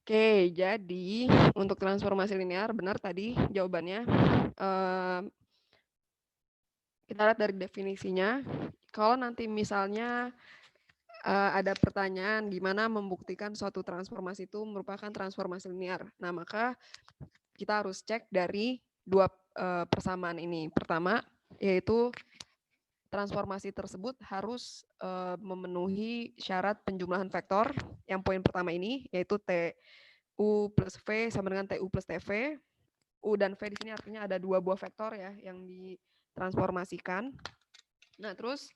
Oke, jadi untuk transformasi linear benar tadi jawabannya. Kita lihat dari definisinya. Kalau nanti misalnya ada pertanyaan gimana membuktikan suatu transformasi itu merupakan transformasi linear. Nah, maka kita harus cek dari dua persamaan ini. Pertama, yaitu transformasi tersebut harus memenuhi syarat penjumlahan vektor. Yang poin pertama ini, yaitu TU plus V sama dengan TU plus TV. U dan V di sini artinya ada dua buah vektor ya yang ditransformasikan. Nah, terus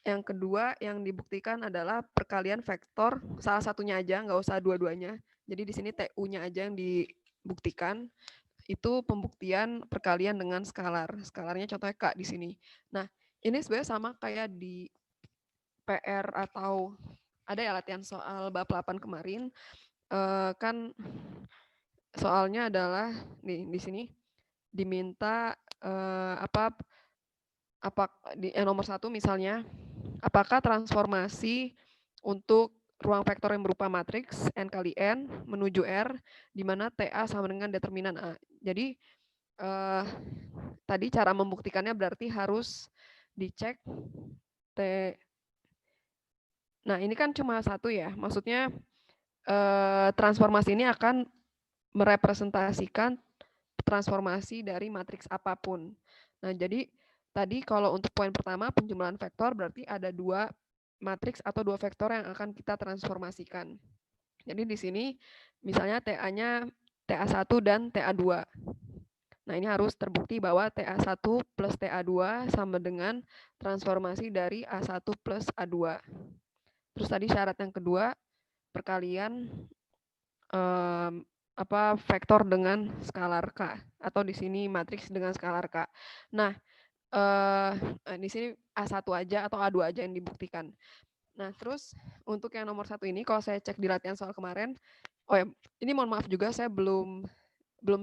yang kedua yang dibuktikan adalah perkalian vektor, salah satunya aja, nggak usah dua-duanya. Jadi di sini TU-nya aja yang dibuktikan. Itu pembuktian perkalian dengan skalar. Skalarnya contohnya K di sini. Nah, ini sebenarnya sama kayak di PR atau ada ya latihan soal bab 8 kemarin. Kan soalnya adalah nih di sini diminta apa di nomor 1 misalnya, apakah transformasi untuk ruang vektor yang berupa matriks N kali N menuju R, di mana TA sama dengan determinan A. Jadi, tadi cara membuktikannya berarti harus dicek T. Nah, ini kan cuma satu ya, maksudnya transformasi ini akan merepresentasikan transformasi dari matriks apapun. Nah, jadi tadi kalau untuk poin pertama penjumlahan vektor berarti ada dua matriks atau dua vektor yang akan kita transformasikan. Jadi di sini misalnya TA-nya TA1 dan TA2. Nah, ini harus terbukti bahwa TA1 plus TA2 sama dengan transformasi dari A1 plus A2. Terus tadi syarat yang kedua, perkalian vektor dengan skalar K, atau di sini matriks dengan skalar K. Nah, di sini A1 aja atau A2 aja yang dibuktikan. Nah, terus untuk yang nomor 1 ini kalau saya cek di latihan soal kemarin, oh ya, ini mohon maaf juga saya belum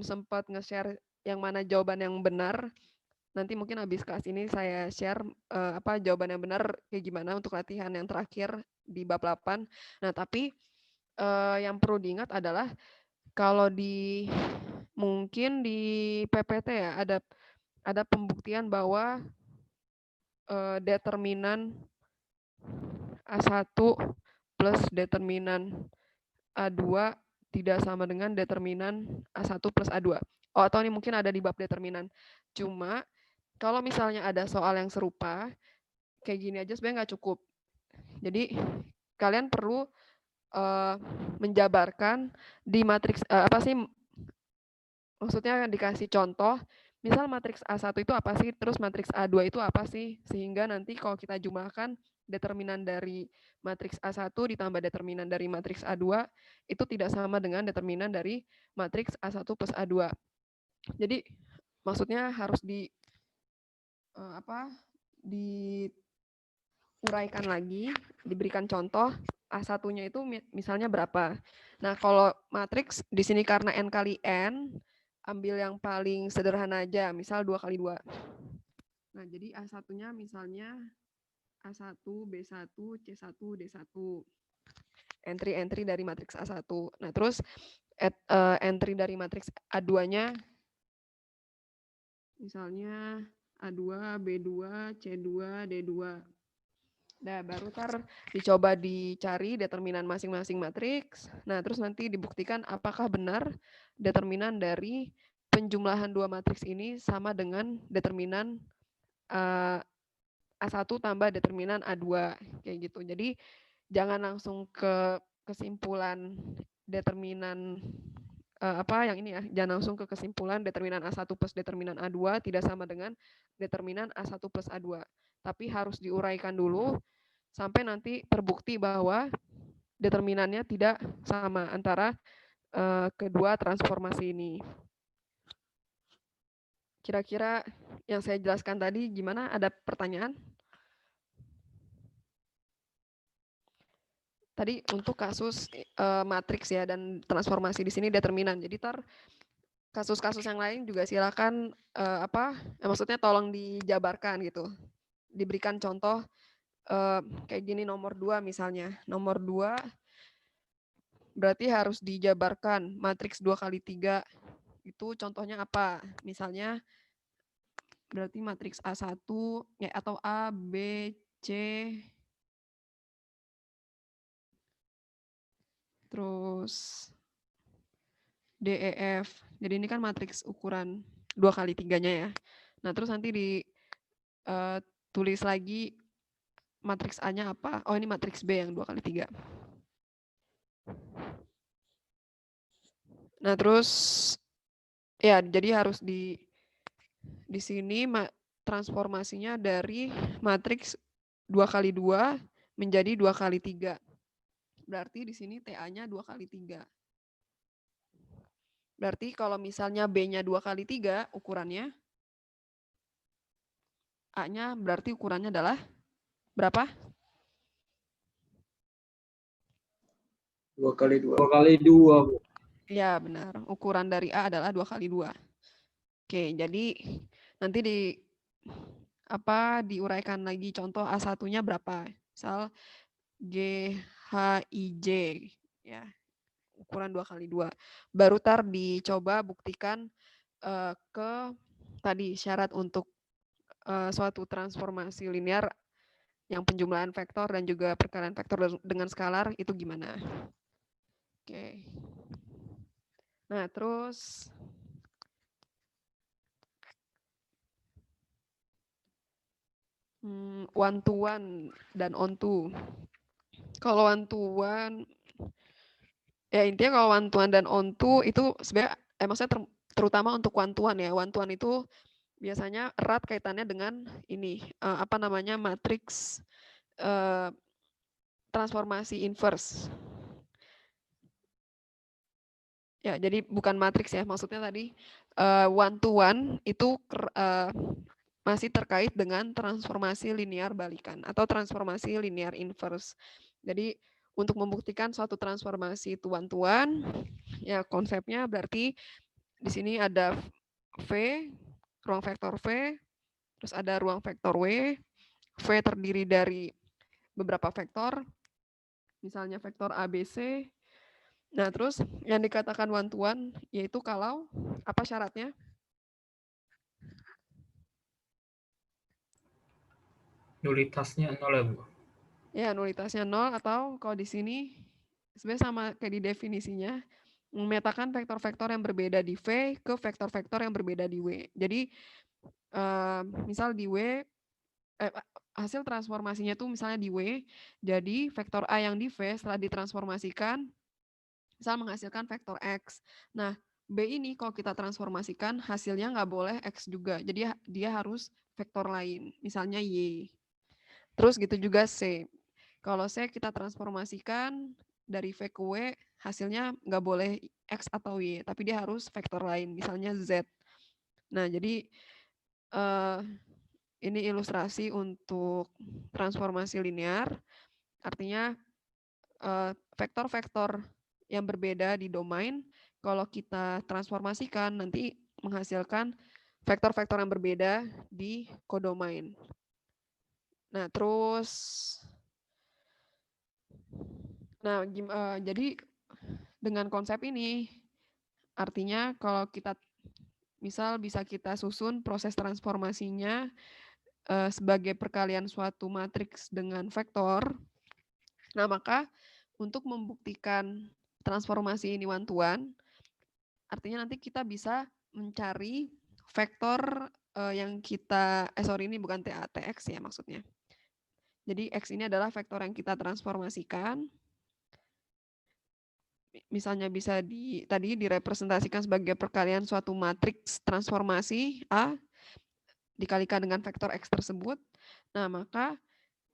sempat nge-share yang mana jawaban yang benar. Nanti mungkin habis kelas ini saya share jawaban yang benar kayak gimana untuk latihan yang terakhir di bab 8. Nah, tapi yang perlu diingat adalah kalau mungkin di PPT ya ada pembuktian bahwa determinan A1 plus determinan A2 tidak sama dengan determinan A1 plus A2. Oh, atau ini mungkin ada di bab determinan. Cuma kalau misalnya ada soal yang serupa, kayak gini aja sebenarnya nggak cukup. Jadi kalian perlu menjabarkan di matriks maksudnya dikasih contoh, misal matriks A1 itu apa sih, terus matriks A2 itu apa sih, sehingga nanti kalau kita jumlahkan determinan dari matriks A1 ditambah determinan dari matriks A2 itu tidak sama dengan determinan dari matriks A1 plus A2. Jadi maksudnya harus diuraikan lagi, diberikan contoh A1-nya itu misalnya berapa. Nah, kalau matriks di sini karena N kali N, ambil yang paling sederhana aja, misal 2 kali 2. Nah, jadi A1-nya misalnya A1, B1, C1, D1. Entry-entry dari matriks A1. Nah, terus entry dari matriks A2-nya misalnya A2, B2, C2, D2. Nah, baru dicoba dicari determinan masing-masing matriks. Nah, terus nanti dibuktikan apakah benar determinan dari penjumlahan dua matriks ini sama dengan determinan A1 tambah determinan A2 kayak gitu. Jadi jangan langsung ke kesimpulan determinan yang ini ya, jangan langsung ke kesimpulan determinan A1 plus determinan A2 tidak sama dengan determinan A1 plus A2. Tapi harus diuraikan dulu sampai nanti terbukti bahwa determinannya tidak sama antara kedua transformasi ini. Kira-kira yang saya jelaskan tadi gimana? Ada pertanyaan? Tadi untuk kasus matriks ya dan transformasi di sini determinan. Jadi kasus-kasus yang lain juga silakan maksudnya tolong dijabarkan gitu. Diberikan contoh kayak gini nomor 2 misalnya. Nomor 2 berarti harus dijabarkan matriks 2 kali 3. Itu contohnya apa? Misalnya berarti matriks A1 ya, atau A, B, C, terus D, E, F. Jadi ini kan matriks ukuran 2 kali 3-nya ya. Nah, terus nanti tulis lagi matriks A-nya apa. Oh, ini matriks B yang 2 kali 3. Nah, terus ya jadi harus di sini transformasinya dari matriks 2 kali 2 menjadi 2 kali 3. Berarti di sini TA-nya 2 kali 3. Berarti kalau misalnya B-nya 2 kali 3 ukurannya, A-nya berarti ukurannya adalah berapa? 2 kali 2. 2 kali 2, Bu. Ya, benar. Ukuran dari A adalah 2 kali 2. Oke, jadi nanti diuraikan lagi contoh A1-nya berapa. Misal GHIJ ya. Ukuran 2 kali 2. Baru dicoba buktikan ke tadi syarat untuk suatu transformasi linear yang penjumlahan vektor dan juga perkalian vektor dengan skalar itu gimana. Oke. Nah, terus one to one dan on to. Kalau one to one, ya intinya kalau one to one dan on to itu sebenarnya maksudnya terutama untuk one to one ya. One to one itu biasanya erat kaitannya dengan ini matriks transformasi inverse. Ya, jadi bukan matriks ya, maksudnya tadi one to one itu masih terkait dengan transformasi linear balikan atau transformasi linear inverse. Jadi untuk membuktikan suatu transformasi itu one to one, ya konsepnya berarti di sini ada V, ruang vektor V, terus ada ruang vektor W. V terdiri dari beberapa vektor, misalnya vektor ABC. Nah, terus yang dikatakan one to one yaitu kalau apa syaratnya? Nulitasnya 0 ya, Bu? Ya, nulitasnya 0 atau kalau di sini sebenarnya sama kayak di definisinya, memetakan vektor-vektor yang berbeda di V ke vektor-vektor yang berbeda di W. Jadi misal di W hasil transformasinya tuh misalnya di W, jadi vektor A yang di V setelah ditransformasikan misal menghasilkan vektor X. Nah, B ini kalau kita transformasikan hasilnya nggak boleh X juga. Jadi dia harus vektor lain, misalnya Y. Terus gitu juga C. Kalau C kita transformasikan dari V ke W, hasilnya nggak boleh X atau Y, tapi dia harus vektor lain, misalnya Z. Nah, jadi ini ilustrasi untuk transformasi linear, artinya vektor-vektor yang berbeda di domain, kalau kita transformasikan nanti menghasilkan vektor-vektor yang berbeda di kodomain. Nah, terus, jadi dengan konsep ini, artinya kalau kita misal bisa kita susun proses transformasinya sebagai perkalian suatu matriks dengan vektor. Nah, maka untuk membuktikan transformasi ini one to one, artinya nanti kita bisa mencari vektor yang kita, ini bukan TX ya maksudnya. Jadi X ini adalah vektor yang kita transformasikan. Misalnya bisa tadi direpresentasikan sebagai perkalian suatu matriks transformasi A dikalikan dengan vektor X tersebut. Nah, maka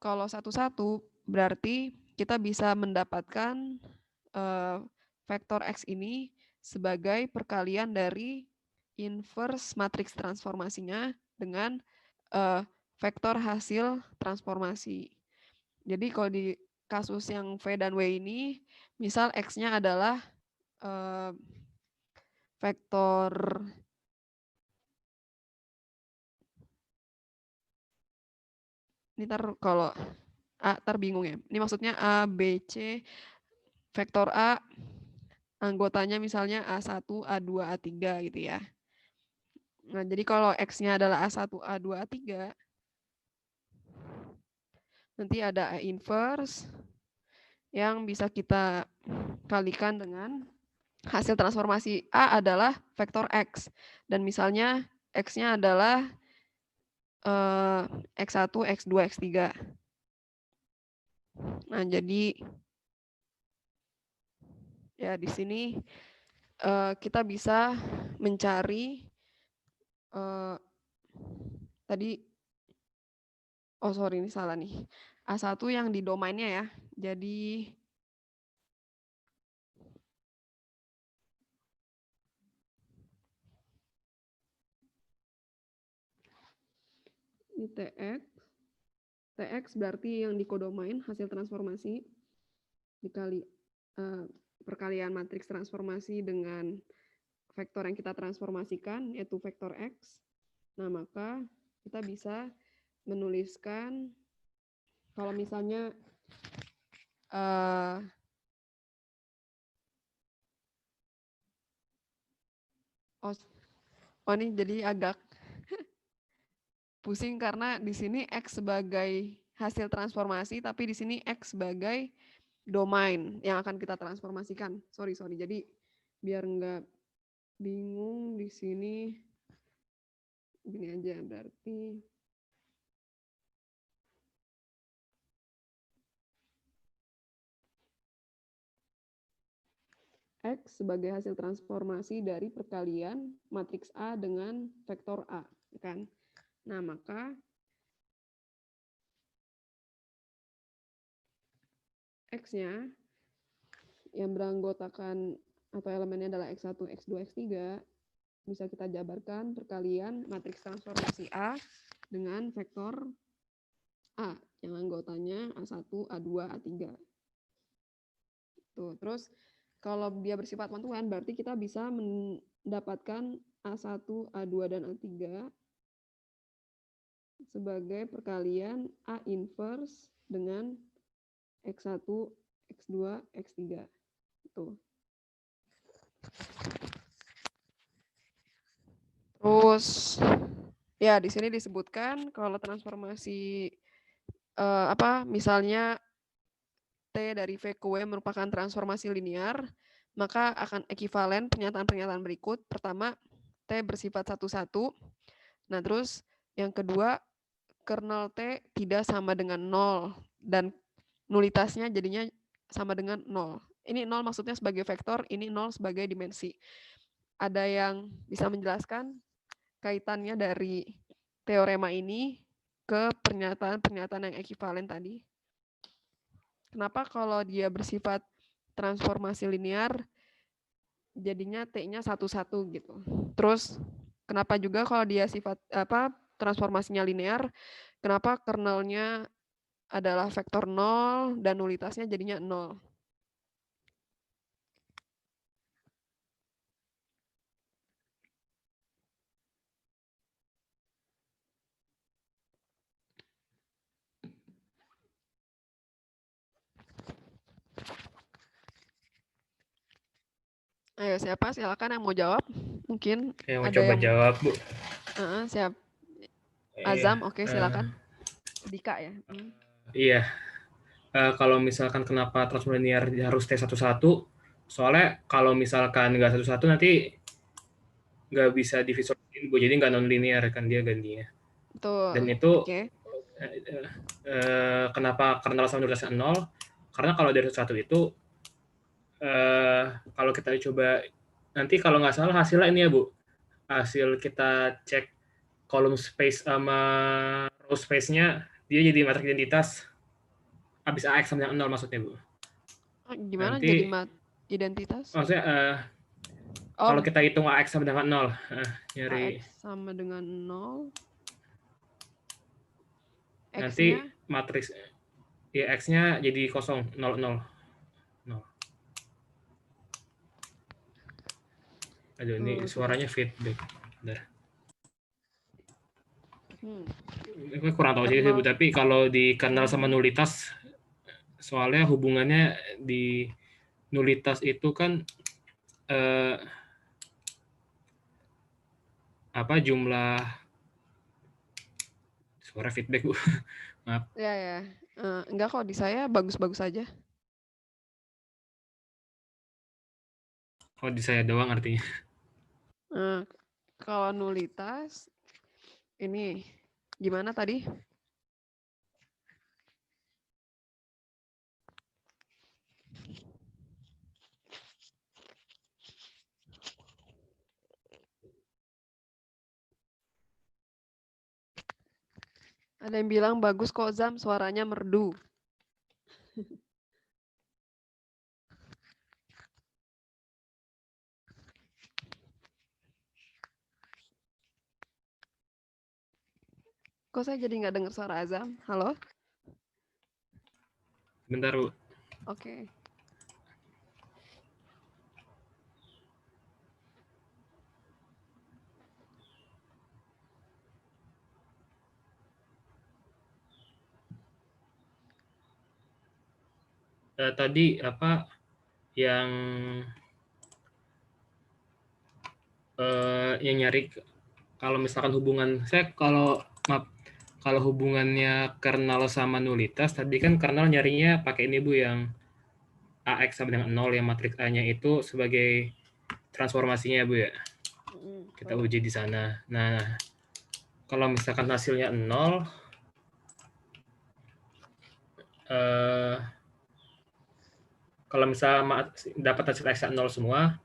kalau satu-satu berarti kita bisa mendapatkan vektor X ini sebagai perkalian dari inverse matriks transformasinya dengan vektor hasil transformasi. Jadi kalau di kasus yang V dan W ini, misal X-nya adalah vektor ini kalau A bingung ya. Ini maksudnya A, B, C, vektor A anggotanya misalnya A1, A2, A3 gitu ya. Nah, jadi kalau X-nya adalah A1, A2, A3, nanti ada A inverse yang bisa kita kalikan dengan hasil transformasi A adalah vektor X. Dan misalnya X-nya adalah X1, X2, X3. Nah, jadi ya di sini kita bisa mencari tadi, oh sorry ini salah nih. A1 yang di domainnya ya. Jadi ini TX berarti yang di kodomain hasil transformasi dikali perkalian matriks transformasi dengan vektor yang kita transformasikan, yaitu vektor X. Nah, maka kita bisa menuliskan kalau misalnya oh ini jadi agak pusing karena di sini X sebagai hasil transformasi, tapi di sini X sebagai domain yang akan kita transformasikan. Sorry. Jadi biar nggak bingung di sini, gini aja berarti. X sebagai hasil transformasi dari perkalian matriks A dengan vektor A, kan? Nah, maka X-nya yang beranggotakan atau elemennya adalah X1, X2, X3 bisa kita jabarkan perkalian matriks transformasi A dengan vektor A yang anggotanya A1, A2, A3. Tuh, terus kalau dia bersifat one-to-one berarti kita bisa mendapatkan A1, A2, dan A3 sebagai perkalian A inverse dengan X1, X2, X3. Tuh. Terus ya di sini disebutkan kalau transformasi misalnya T dari V ke W merupakan transformasi linear, maka akan ekivalen pernyataan-pernyataan berikut. Pertama, T bersifat satu-satu. Nah, terus yang kedua, kernel T tidak sama dengan 0 dan nulitasnya jadinya sama dengan 0. Ini 0 maksudnya sebagai vektor, ini 0 sebagai dimensi. Ada yang bisa menjelaskan kaitannya dari teorema ini ke pernyataan-pernyataan yang ekivalen tadi? Kenapa kalau dia bersifat transformasi linear jadinya T-nya satu-satu gitu. Terus kenapa juga kalau dia sifat transformasinya linear, kenapa kernelnya adalah vektor 0 dan nulitasnya jadinya 0? Ayo siapa? Silakan yang mau jawab. Mungkin yang mau ada coba yang jawab, Bu. Siap. Azam, oke, silakan. Dika ya. Iya. Kalau misalkan kenapa transformasi linear harus T11, soalnya kalau misalkan nggak satu-satu nanti nggak bisa divisualisasiin, Bu. Jadi nggak non-linear kan dia gantinya. Betul. Dan itu okay. Kenapa kernel sama nulitasnya 0? Karena kalau dari satu itu kalau kita coba nanti kalau nggak salah hasilnya ini ya, Bu. Hasil kita cek kolom space sama row space-nya dia jadi matriks identitas habis AX sama dengan 0 maksudnya, Bu. Gimana nanti, jadi identitas? Maksudnya kalau kita hitung AX sama dengan 0, nyari AX sama dengan 0. nanti matriks ya X-nya jadi kosong, 0, 0. Aduh, ini suaranya feedback. Bentar. Gue kurang tahu sih, Bu, tapi kalau di kernel sama nulitas, soalnya hubungannya di nulitas itu kan jumlah suara feedback Bu. Maaf. Ya. Enggak kok, di saya bagus-bagus aja. Oh, di saya doang artinya. Kalau nulitas, ini gimana tadi? Ada yang bilang bagus kok Zam, suaranya merdu. Kok saya jadi nggak dengar suara Azam? Halo? Bentar Bu. Oke. Tadi yang nyari kalau misalkan hubungan saya kalau hubungannya kernel sama nulitas tadi kan kernel nyarinya pakai ini Bu yang AX sama dengan 0 yang matriks A-nya itu sebagai transformasinya Bu ya. Kita uji di sana. Nah, kalau misalkan hasilnya 0 kalau misalnya dapat hasil X 0 semua,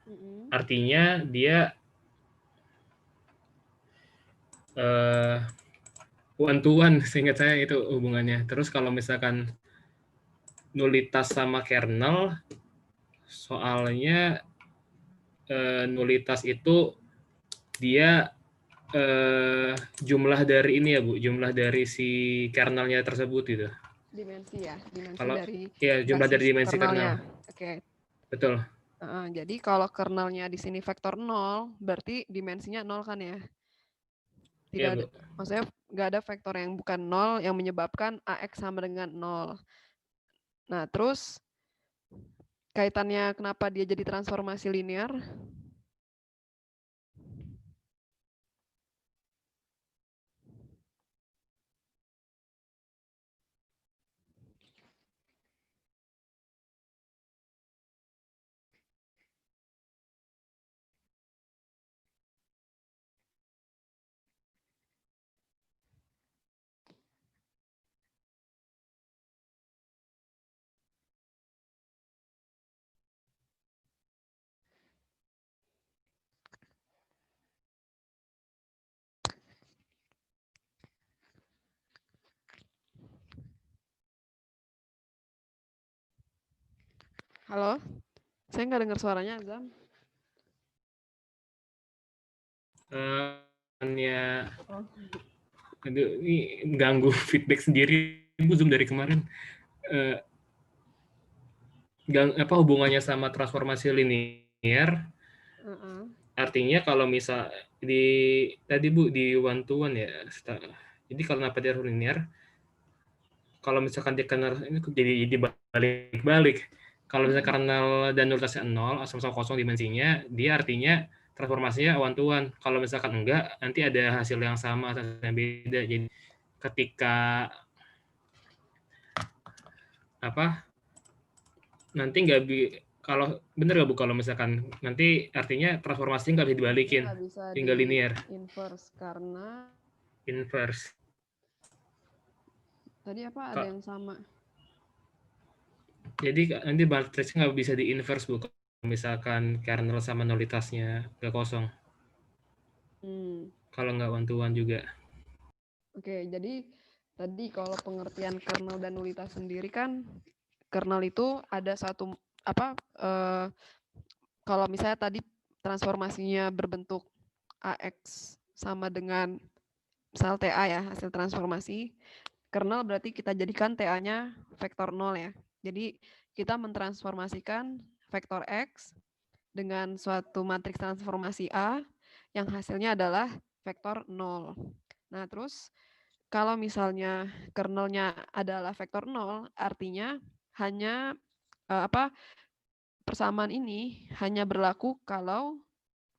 artinya dia one to one, seingat saya itu hubungannya. Terus kalau misalkan nulitas sama kernel, soalnya nulitas itu dia jumlah dari ini ya Bu, jumlah dari si kernelnya tersebut gitu. Dimensi ya, dimensi Kalau dari ya jumlah dari dimensi kernel. Oke. Betul. Jadi kalau kernelnya di sini vektor 0, berarti dimensinya 0 kan ya? Tidak ada, maksudnya nggak ada vektor yang bukan 0 yang menyebabkan AX sama dengan 0. Nah, terus kaitannya kenapa dia jadi transformasi linear? Halo? Saya nggak dengar suaranya, Azam. Ini ganggu feedback sendiri Zoom dari kemarin. Hubungannya sama transformasi linear? Artinya kalau misal tadi Bu di one to one ya. Jadi kalau kenapa dia linear? Kalau misalkan dia kernel ini jadi balik-balik. Kalau misalnya kernel dan nulitasnya 0 sama-sama kosong dimensinya, dia artinya transformasinya one to one. Kalau misalkan enggak, nanti ada hasil yang sama atau yang beda. Jadi ketika nanti nggak kalau bener nggak Bu kalau misalkan nanti artinya transformasinya nggak bisa dibalikin, tinggal linear. Inverse karena Inverse. Tadi apa ada yang sama? Jadi nanti matriksnya nggak bisa di inverse Bu. Misalkan kernel sama nulitasnya nggak kosong. Kalau nggak one to one juga. Oke, jadi tadi kalau pengertian kernel dan nulitas sendiri kan, kernel itu ada satu kalau misalnya tadi transformasinya berbentuk AX sama dengan misal TA ya, hasil transformasi, kernel berarti kita jadikan TA-nya vektor 0 ya. Jadi kita mentransformasikan vektor X dengan suatu matriks transformasi A yang hasilnya adalah vektor 0. Nah, terus kalau misalnya kernelnya adalah vektor 0, artinya hanya persamaan ini hanya berlaku kalau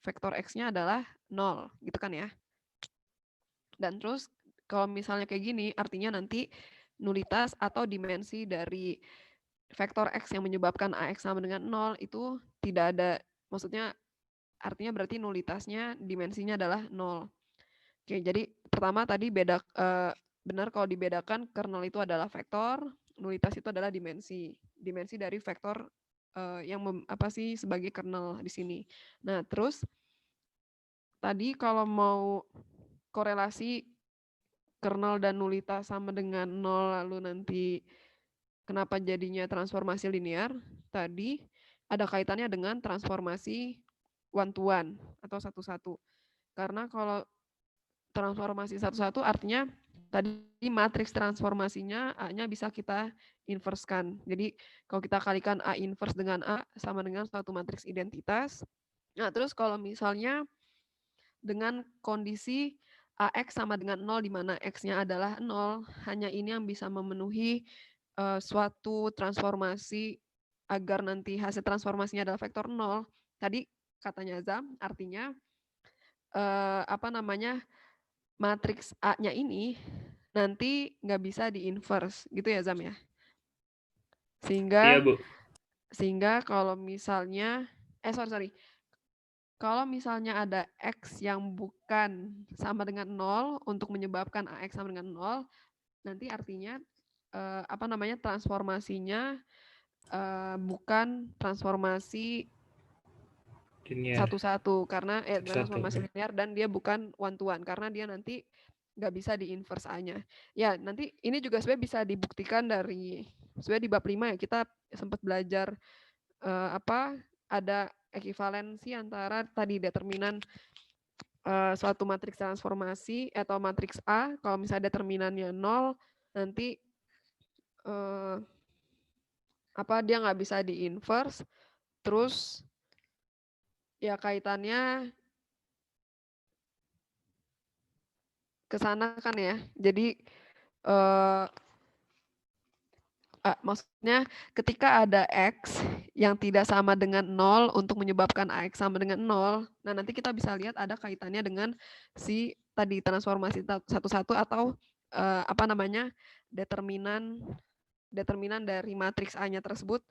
vektor X-nya adalah 0, gitu kan ya. Dan terus kalau misalnya kayak gini, artinya nanti nulitas atau dimensi dari vektor X yang menyebabkan AX sama dengan 0 itu tidak ada, maksudnya artinya berarti nulitasnya dimensinya adalah 0. Oke, jadi pertama tadi benar kalau dibedakan kernel itu adalah vektor, nulitas itu adalah dimensi. Dimensi dari vektor yang sebagai kernel di sini. Nah, terus tadi kalau mau korelasi kernel dan nulitas sama dengan 0 lalu nanti kenapa jadinya transformasi linear? Tadi ada kaitannya dengan transformasi one to one atau satu-satu. Karena kalau transformasi satu-satu artinya tadi matriks transformasinya A-nya bisa kita inverskan. Jadi kalau kita kalikan A inverse dengan A sama dengan suatu matriks identitas. Nah, terus kalau misalnya dengan kondisi AX sama dengan 0 di mana X-nya adalah 0, hanya ini yang bisa memenuhi suatu transformasi agar nanti hasil transformasinya adalah vektor 0. Tadi katanya Zam, artinya matriks A-nya ini nanti nggak bisa di-inverse, gitu ya Zam ya? Iya, Bu. Sehingga kalau misalnya, kalau misalnya ada X yang bukan sama dengan 0 untuk menyebabkan AX sama dengan 0, nanti artinya transformasinya bukan transformasi satu-satu karena transformasi linear dan dia bukan one to one karena dia nanti nggak bisa di inverse A-nya. Ya, nanti ini juga sebenarnya bisa dibuktikan dari sebenarnya di bab 5 ya kita sempat belajar ada ekivalensi antara tadi determinan suatu matriks transformasi atau matriks A, kalau misalnya determinannya 0, nanti dia nggak bisa di-inverse, terus ya kaitannya ke sana kan ya. Jadi maksudnya ketika ada X yang tidak sama dengan 0 untuk menyebabkan AX sama dengan 0, nah nanti kita bisa lihat ada kaitannya dengan si tadi transformasi satu-satu atau determinan dari matriks A-nya tersebut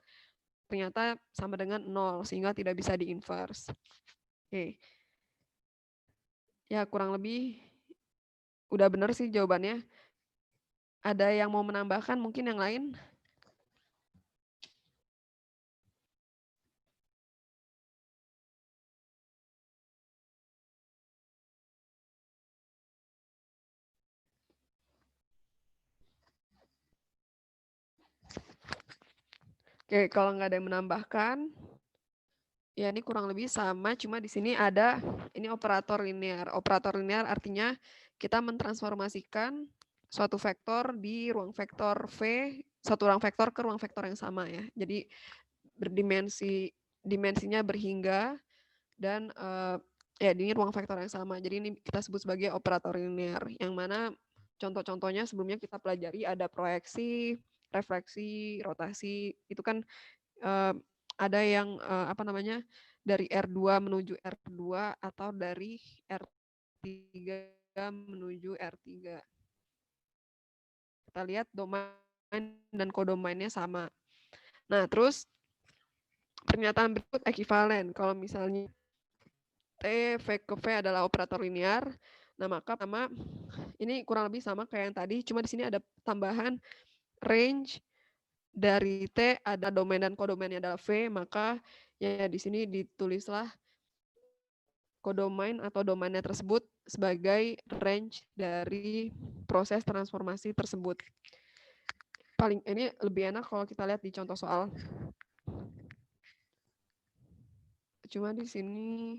ternyata sama dengan 0 sehingga tidak bisa di-inverse. Oke. Ya kurang lebih udah benar sih jawabannya. Ada yang mau menambahkan mungkin yang lain? Oke, kalau nggak ada yang menambahkan, ya ini kurang lebih sama, cuma di sini ada ini operator linear. Operator linear artinya kita mentransformasikan suatu vektor di ruang vektor V, suatu ruang vektor ke ruang vektor yang sama ya. Jadi dimensinya berhingga dan ini ruang vektor yang sama. Jadi ini kita sebut sebagai operator linear, yang mana contoh-contohnya sebelumnya kita pelajari ada proyeksi, refleksi, rotasi, itu kan ada yang dari R2 menuju R2 atau dari R3 menuju R3. Kita lihat domain dan kodomainnya sama. Nah, terus pernyataan berikut ekivalen. Kalau misalnya T, V ke V adalah operator linear, nah maka ini kurang lebih sama kayak yang tadi, cuma di sini ada tambahan range dari T ada domain dan kodomainnya adalah V, maka ya di sini ditulislah kodomain atau domainnya tersebut sebagai range dari proses transformasi tersebut. Ini lebih enak kalau kita lihat di contoh soal. Cuma di sini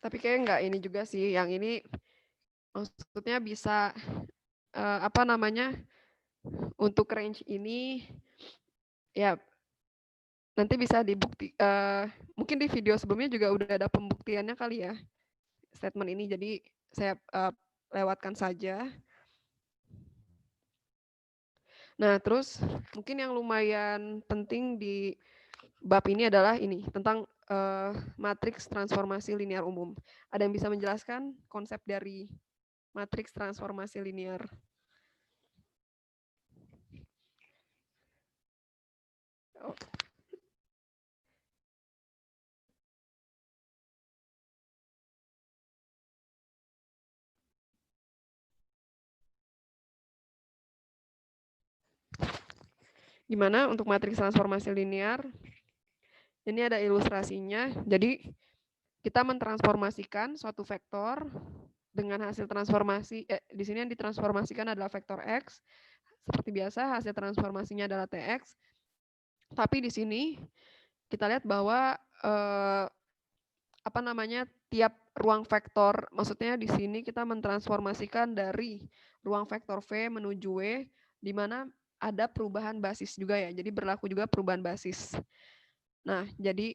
tapi kayaknya nggak ini juga sih, yang ini maksudnya bisa untuk range ini ya nanti bisa dibukti mungkin di video sebelumnya juga udah ada pembuktiannya kali ya statement ini, jadi saya lewatkan saja. Nah, terus mungkin yang lumayan penting di bab ini adalah ini tentang matriks transformasi linear umum. Ada yang bisa menjelaskan konsep dari matriks transformasi linear? Oh. Gimana untuk matriks transformasi linear? Ini ada ilustrasinya. Jadi kita mentransformasikan suatu vektor dengan hasil transformasi, di sini yang ditransformasikan adalah vektor X. Seperti biasa, hasil transformasinya adalah TX. Tapi di sini kita lihat bahwa tiap ruang vektor, maksudnya di sini kita mentransformasikan dari ruang vektor V menuju W, di mana ada perubahan basis juga ya. Jadi berlaku juga perubahan basis. Nah, jadi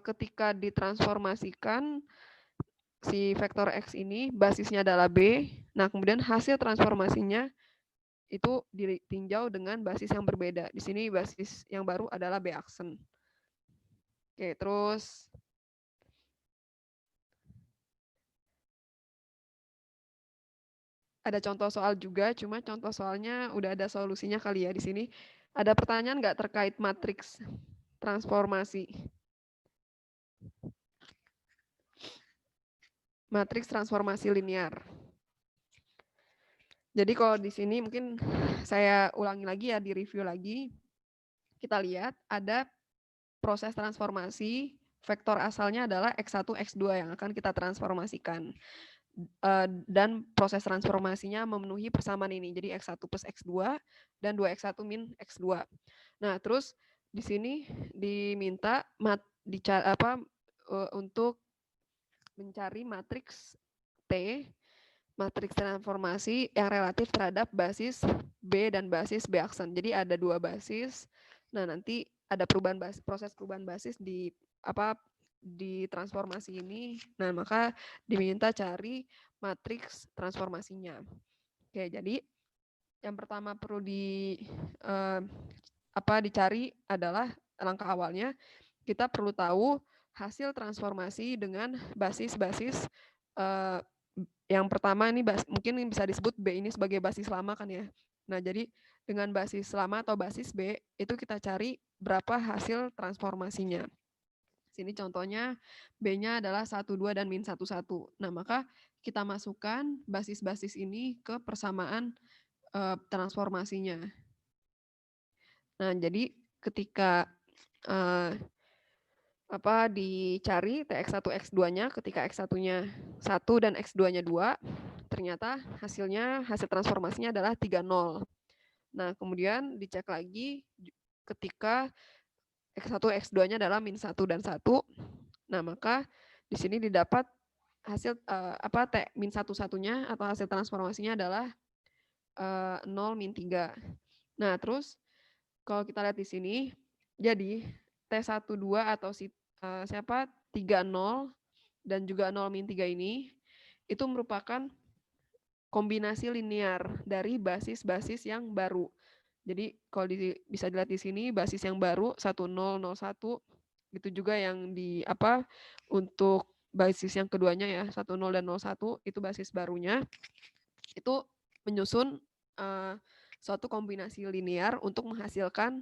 ketika ditransformasikan si vektor X ini basisnya adalah B. Nah, kemudian hasil transformasinya itu ditinjau dengan basis yang berbeda. Di sini basis yang baru adalah B aksen. Oke, terus ada contoh soal juga, cuma contoh soalnya udah ada solusinya kali ya di sini. Ada pertanyaan nggak terkait matriks transformasi? Matriks transformasi linear. Jadi kalau di sini mungkin saya ulangi lagi ya, di review lagi. Kita lihat ada proses transformasi, vektor asalnya adalah X1, X2 yang akan kita transformasikan. Dan proses transformasinya memenuhi persamaan ini. Jadi X1 plus X2 dan 2X1 min X2. Nah, terus di sini diminta untuk mencari matriks T, matriks transformasi yang relatif terhadap basis B dan basis B aksen. Jadi ada dua basis. Nah, nanti ada perubahan basis, proses perubahan basis di transformasi ini. Nah, maka diminta cari matriks transformasinya. Oke, jadi yang pertama perlu dicari adalah langkah awalnya kita perlu tahu hasil transformasi dengan basis-basis yang pertama ini mungkin bisa disebut B ini sebagai basis lama kan ya. Nah, jadi dengan basis lama atau basis B itu kita cari berapa hasil transformasinya. Sini contohnya B-nya adalah 1, 2, dan min 1, 1. Nah, maka kita masukkan basis-basis ini ke persamaan transformasinya. Nah, jadi ketika dicari TX1, X2-nya, ketika X1-nya 1 dan X2-nya 2, ternyata hasil transformasinya adalah 3, 0. Nah, kemudian dicek lagi ketika X1, X2-nya adalah min 1 dan 1. Nah, maka di sini didapat hasil min 1-1-nya atau hasil transformasinya adalah 0, min 3. Nah, terus kalau kita lihat di sini, jadi T12 atau 3, 0 dan juga 0, min 3 ini itu merupakan kombinasi linear dari basis-basis yang baru. Jadi kalau bisa dilihat di sini basis yang baru 1, 0, 0, 1 itu juga yang untuk basis yang keduanya ya 1, 0 dan 0, 1 itu basis barunya itu menyusun suatu kombinasi linear untuk menghasilkan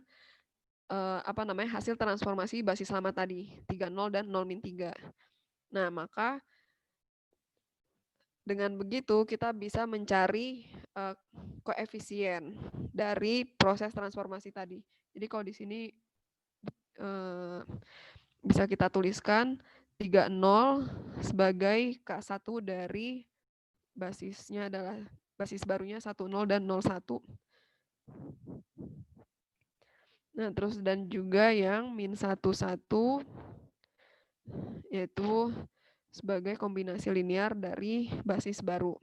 hasil transformasi basis lama tadi 3, 0 dan 0, min 3. Nah, maka dengan begitu kita bisa mencari koefisien dari proses transformasi tadi. Jadi kalau di sini bisa kita tuliskan 3, 0 sebagai K1 dari basisnya adalah basis barunya 1, 0 dan 0, 1. Nah, terus dan juga yang min 1, 1 yaitu sebagai kombinasi linear dari basis baru.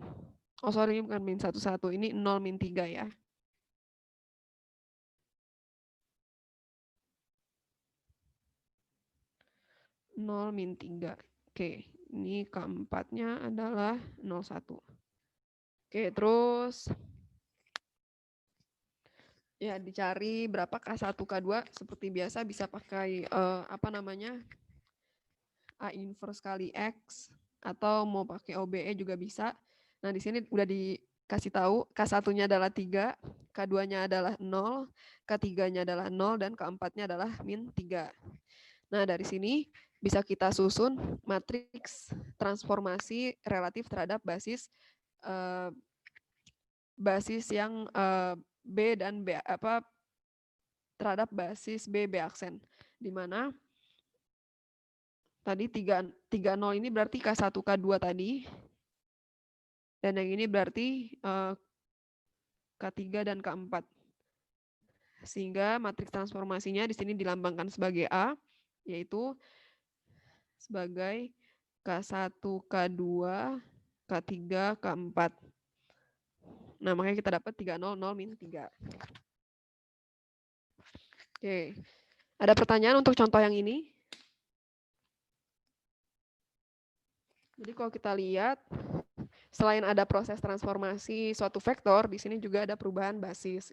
Oh sorry, bukan min 1, 1. Ini 0, min 3 ya. Nol min 3. Oke, ini keempatnya adalah 0,1. Oke, terus ya dicari berapa K1, K2 seperti biasa bisa pakai apa namanya? A inverse kali X atau mau pakai OBE juga bisa. Nah, di sini udah dikasih tahu K1-nya adalah 3, K2-nya adalah 0, K3-nya adalah 0 dan keempatnya adalah min 3. Nah, dari sini bisa kita susun matriks transformasi relatif terhadap basis yang B dan B terhadap basis B aksen, di mana tadi 3, 0 ini berarti K1, K2 tadi, dan yang ini berarti K3 dan K4. Sehingga matriks transformasinya di sini dilambangkan sebagai A, yaitu sebagai K1, K2, K3, K4. Nah, makanya kita dapat 3, 0, 0, min 3. Oke. Ada pertanyaan untuk contoh yang ini? Jadi kalau kita lihat, selain ada proses transformasi suatu vektor, di sini juga ada perubahan basis.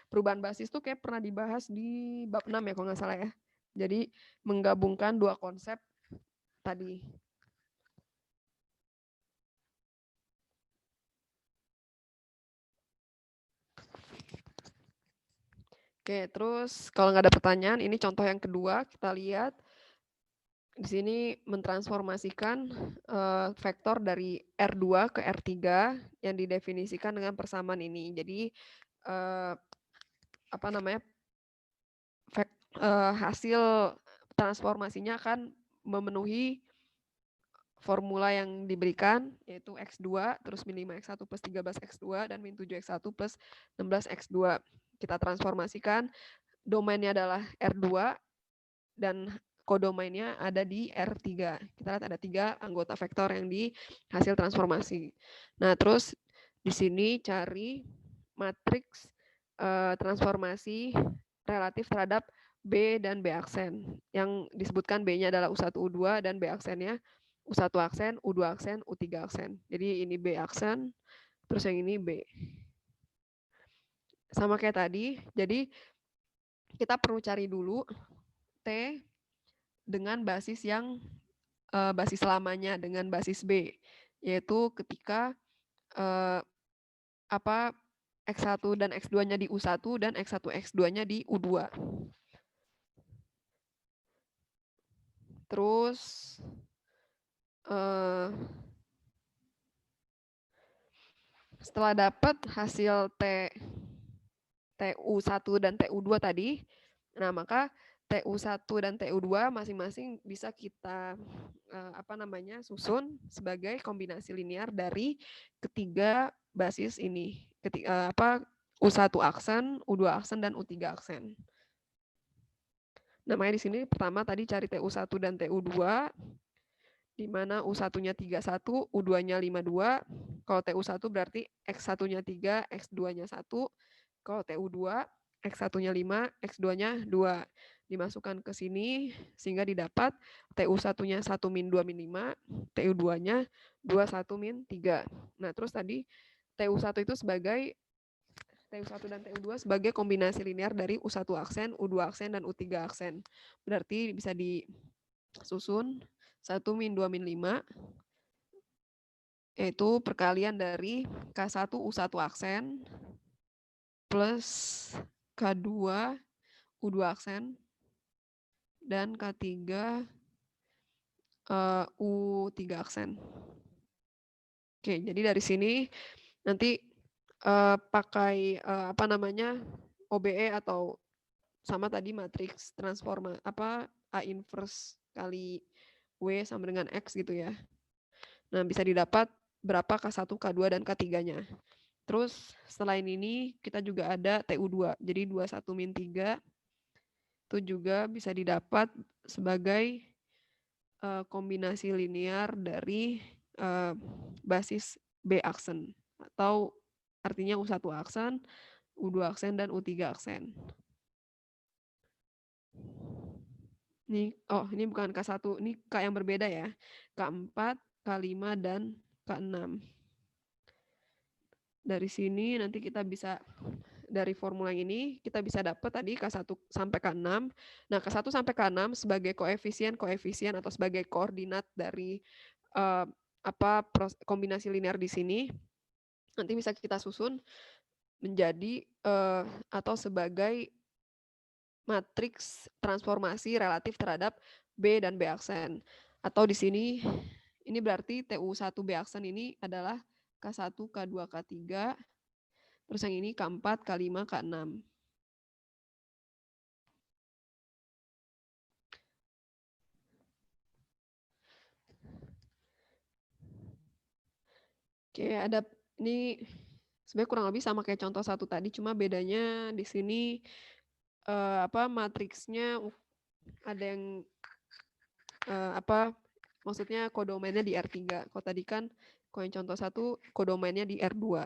Perubahan basis itu kayak pernah dibahas di bab 6 ya kalau nggak salah ya. Jadi menggabungkan dua konsep tadi. Oke, terus kalau nggak ada pertanyaan, ini contoh yang kedua, kita lihat di sini mentransformasikan vektor dari R2 ke R3 yang didefinisikan dengan persamaan ini. Jadi apa namanya, hasil transformasinya akan memenuhi formula yang diberikan, yaitu X2, terus min 5X1 plus 13X2, dan min 7X1 plus 16X2. Kita transformasikan, domainnya adalah R2, dan kodomainnya ada di R3. Kita lihat ada 3 anggota vektor yang di hasil transformasi. Nah, terus di sini cari matriks transformasi relatif terhadap B dan B aksen. Yang disebutkan B-nya adalah U1, U2, dan B aksennya U1 aksen, U2 aksen, U3 aksen. Jadi ini B aksen, terus yang ini B. Sama kayak tadi, jadi kita perlu cari dulu T dengan basis yang basis lamanya dengan basis B, yaitu ketika X1 dan X2-nya di U1 dan X1, X2-nya di U2. Terus setelah dapat hasil TU1 dan TU2 tadi, nah maka TU1 dan TU2 masing-masing bisa kita susun sebagai kombinasi linear dari ketiga basis ini. U1 aksen, U2 aksen, dan U3 aksen. Namanya di sini pertama tadi cari TU1 dan TU2, di mana U1-nya 31, U2-nya 52. Kalau TU1 berarti X1-nya 3, X2-nya 1. Kalau TU2, X1-nya 5, X2-nya 2. Dimasukkan ke sini sehingga didapat TU1-nya 1 min 2 min 5, TU2-nya 2, 1 min 3. Nah, terus tadi TU1 itu sebagai TU1 dan TU2 sebagai kombinasi linear dari U1 aksen, U2 aksen, dan U3 aksen. Berarti bisa disusun 1 min 2 min 5, yaitu perkalian dari K1 U1 aksen plus K2 U2 aksen dan K3 U3 aksen. Oke, jadi dari sini nanti pakai OBE atau sama tadi matriks transforma A inverse kali W sama dengan X gitu ya. Nah, bisa didapat berapa K1, K2, dan K3-nya. Terus selain ini kita juga ada TU2. Jadi 21 min 3 itu juga bisa didapat sebagai kombinasi linear dari basis B aksen. atau artinya U1 aksen, U2 aksen, dan U3 aksen. Ini bukan K1, ini K yang berbeda ya. K4, K5, dan K6. Dari sini nanti kita bisa, dari formula ini kita bisa dapat tadi K1 sampai K6. Nah, K1 sampai K6 sebagai koefisien atau sebagai koordinat dari kombinasi linear di sini. Nanti bisa kita susun menjadi atau sebagai matriks transformasi relatif terhadap B dan B aksen. Atau di sini, ini berarti TU1 B aksen ini adalah K1, K2, K3, terus yang ini K4, K5, K6. Oke, ada ini sebenarnya kurang lebih sama kayak contoh 1 tadi, cuma bedanya di sini matriksnya ada yang maksudnya kodomennya di R3. Kalau tadi kan kalau yang contoh 1 kodomennya di R2.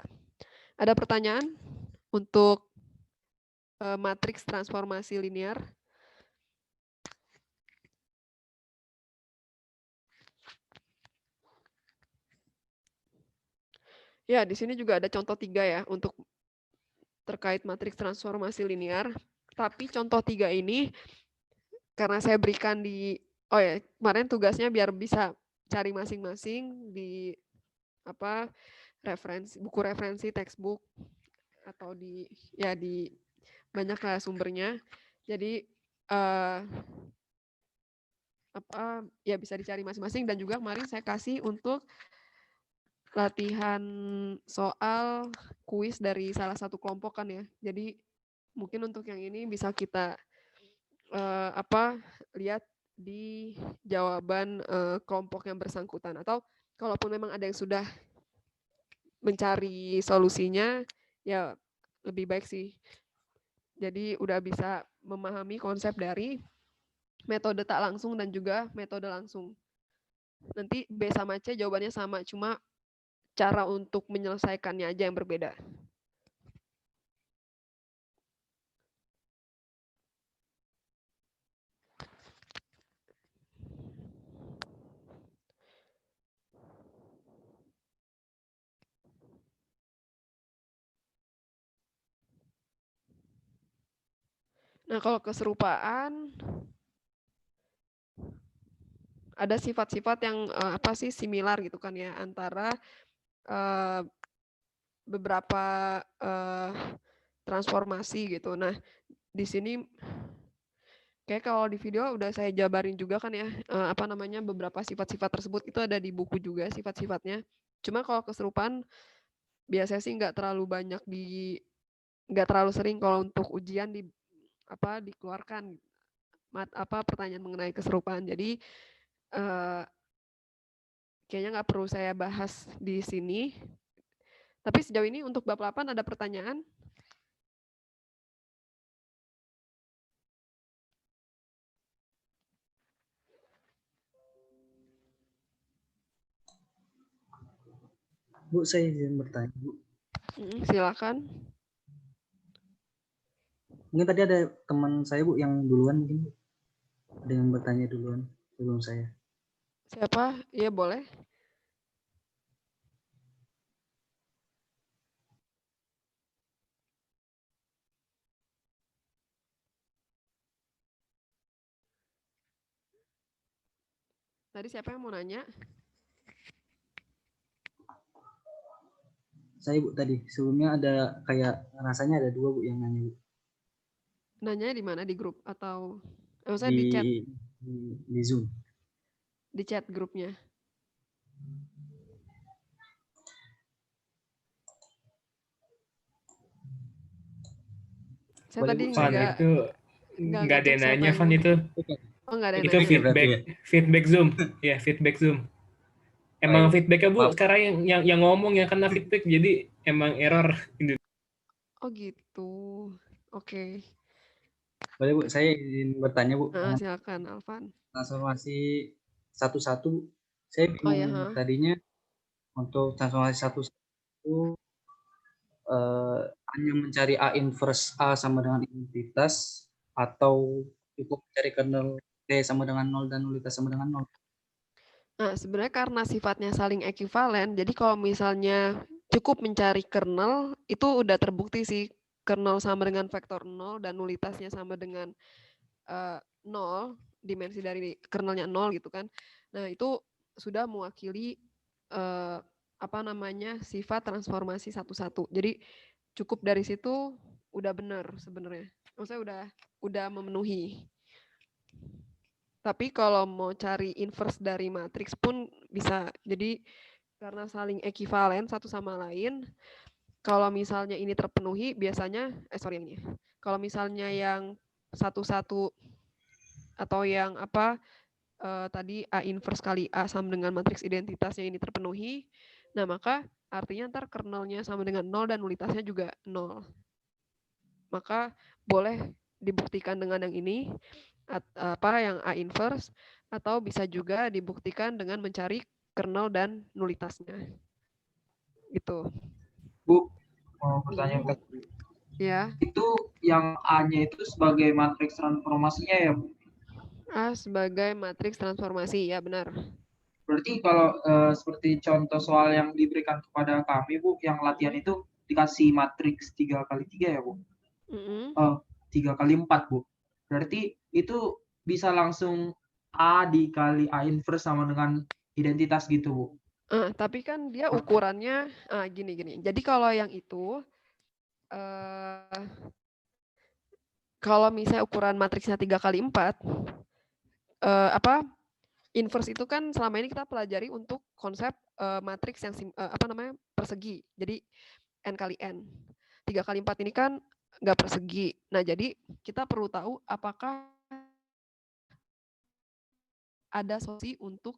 Ada pertanyaan untuk matriks transformasi linear? Ya, di sini juga ada contoh 3 ya untuk terkait matriks transformasi linear. Tapi contoh 3 ini karena saya berikan di kemarin tugasnya biar bisa cari masing-masing di buku referensi textbook atau di banyak lah sumbernya. Jadi bisa dicari masing-masing, dan juga kemarin saya kasih untuk latihan soal kuis dari salah satu kelompok kan ya. Jadi mungkin untuk yang ini bisa kita lihat di jawaban kelompok yang bersangkutan, atau kalaupun memang ada yang sudah mencari solusinya ya lebih baik sih. Jadi udah bisa memahami konsep dari metode tak langsung dan juga metode langsung. Nanti B sama C jawabannya sama, cuma cara untuk menyelesaikannya aja yang berbeda. Nah, kalau keserupaan ada sifat-sifat yang similar gitu kan ya antara beberapa transformasi gitu. Nah, di sini kayak kalau di video udah saya jabarin juga kan ya beberapa sifat-sifat tersebut itu ada di buku juga sifat-sifatnya. Cuma kalau keserupaan biasanya sih nggak terlalu sering kalau untuk ujian dikeluarkan pertanyaan mengenai keserupaan. Jadi kayaknya nggak perlu saya bahas di sini. Tapi sejauh ini untuk bab 8 ada pertanyaan? Bu, saya izin bertanya, Bu. Silakan. Mungkin tadi ada teman saya, Bu, yang duluan mungkin, Bu. Ada yang bertanya duluan sebelum saya. Siapa? Iya, boleh. Tadi siapa yang mau nanya? Saya, Bu, tadi. Sebelumnya ada kayak rasanya ada 2, Bu, yang nanya, Bu. Nanya di mana? Di grup atau di chat? Di Zoom. Di chat grupnya. Saya tadi nggak ada nanya, Van, itu. Oh, nggak ada itu nanya. feedback Zoom. Ya, feedback Zoom. Emang feedbacknya, Bu, sekarang yang ngomong yang kena feedback, jadi emang error. Oh gitu. Oke. Boleh, Bu, saya izin bertanya, Bu. Silakan, Alvan. Transformasi satu-satu, saya bingung tadinya untuk transformasi satu-satu hanya mencari A inverse A sama dengan identitas, atau cukup mencari kernel T sama dengan 0 dan nulitas sama dengan 0? Nah, sebenarnya karena sifatnya saling ekivalen, jadi kalau misalnya cukup mencari kernel, itu udah terbukti sih kernel sama dengan vektor 0 dan nulitasnya sama dengan 0, dimensi dari kernelnya 0 gitu kan. Nah, itu sudah mewakili sifat transformasi satu-satu. Jadi cukup dari situ udah benar sebenarnya. Maksudnya udah memenuhi. Tapi kalau mau cari inverse dari matriks pun bisa. Jadi karena saling ekivalen satu sama lain, kalau misalnya ini terpenuhi biasanya kalau misalnya yang satu-satu atau yang tadi A inverse kali A sama dengan matriks identitasnya ini terpenuhi, nah maka artinya ntar kernelnya sama dengan 0 dan nulitasnya juga 0. Maka boleh dibuktikan dengan yang ini, yang A inverse, atau bisa juga dibuktikan dengan mencari kernel dan nulitasnya. Gitu. Bu, mau bertanya lagi. Ya. Itu yang A-nya itu sebagai matriks transformasinya ya, Bu? A sebagai matriks transformasi, ya benar. Berarti kalau seperti contoh soal yang diberikan kepada kami, Bu, yang latihan itu dikasih matriks 3x3 ya, Bu? 3x4, Bu. Berarti itu bisa langsung A dikali A inverse sama dengan identitas gitu, Bu? Tapi kan dia ukurannya gini. Jadi kalau yang itu, kalau misalnya ukuran matriksnya 3x4, inverse itu kan selama ini kita pelajari untuk konsep matriks yang persegi. Jadi n kali n. 3x4 ini kan nggak persegi. Nah, jadi kita perlu tahu apakah ada solusi untuk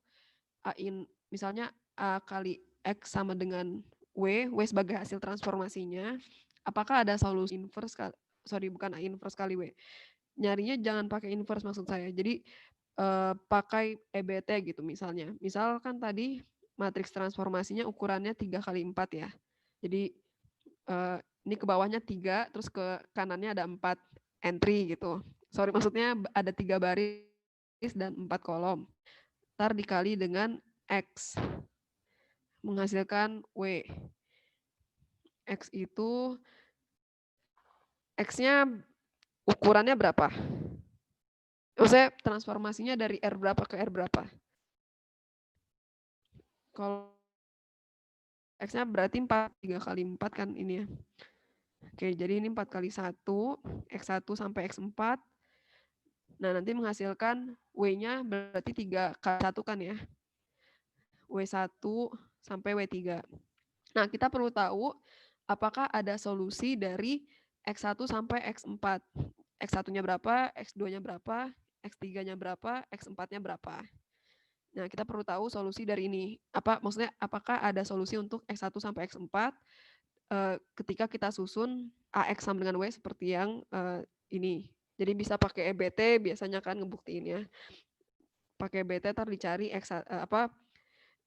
misalnya A kali X sama dengan W sebagai hasil transformasinya. Apakah ada solusi inverse, bukan A inverse kali W. Nyarinya jangan pakai inverse maksud saya. Jadi pakai EBT gitu misalnya. Misalkan tadi matriks transformasinya ukurannya 3x4 ya. Jadi ini ke bawahnya 3, terus ke kanannya ada 4 entry gitu. Maksudnya ada 3 baris dan 4 kolom. Ntar dikali dengan X. Menghasilkan W. X itu, X-nya ukurannya berapa? Maksudnya transformasinya dari R berapa ke R berapa? Kalau X-nya berarti 4, 3x4 kan ini ya. Oke, jadi ini 4x1, X1 sampai X4. Nah, nanti menghasilkan W-nya berarti 3x1 kan ya. W1 sampai W3. Nah, kita perlu tahu apakah ada solusi dari X1 sampai X4. X1-nya berapa, X2-nya berapa, X3-nya berapa, X4-nya berapa. Nah, kita perlu tahu solusi dari ini. Maksudnya apakah ada solusi untuk X1 sampai X4 ketika kita susun AX sama dengan W seperti yang ini. Jadi bisa pakai EBT biasanya kan ngebuktiinnya. Pakai EBT ntar dicari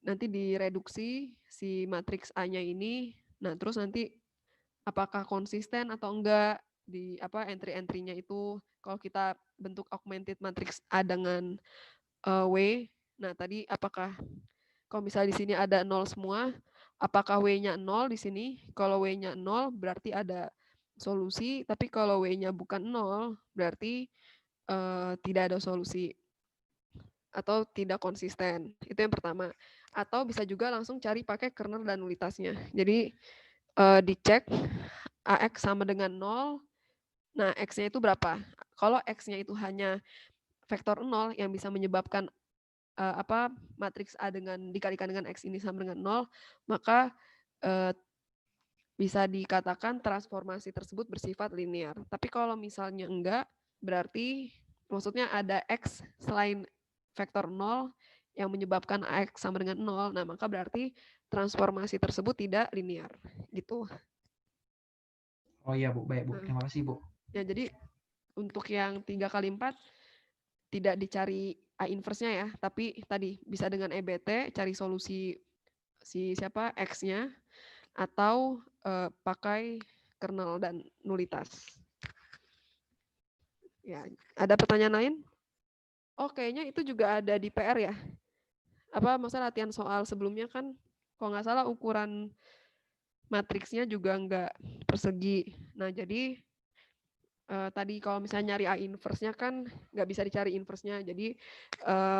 nanti direduksi si matriks A-nya ini. Nah, terus nanti apakah konsisten atau enggak di entry-entry-nya itu. Kalau kita bentuk augmented matrix A dengan W. Nah, tadi apakah kalau misalnya di sini ada 0 semua, apakah W-nya 0 di sini? Kalau W-nya 0 berarti ada solusi, tapi kalau W-nya bukan 0 berarti tidak ada solusi atau tidak konsisten. Itu yang pertama. Atau bisa juga langsung cari pakai kernel dan nulitasnya. Jadi dicek AX sama dengan 0. Nah, X-nya itu berapa? Kalau X-nya itu hanya vektor 0 yang bisa menyebabkan matriks A dikalikan dengan X ini sama dengan 0, maka bisa dikatakan transformasi tersebut bersifat linear. Tapi kalau misalnya enggak, berarti maksudnya ada X selain vektor 0 yang menyebabkan AX sama dengan 0, nah maka berarti transformasi tersebut tidak linear. Gitu. Oh iya, Bu. Baik, Bu. Terima kasih, Bu. Ya, jadi untuk yang 3x4 tidak dicari A inverse-nya ya, tapi tadi bisa dengan EBT cari solusi X-nya, atau pakai kernel dan nulitas. Ya, ada pertanyaan lain? Oh, kayaknya itu juga ada di PR ya. Apa masalah latihan soal sebelumnya kan kalau nggak salah ukuran matriksnya juga nggak persegi. Nah, jadi tadi kalau misalnya nyari A inverse-nya kan nggak bisa dicari inverse-nya. Jadi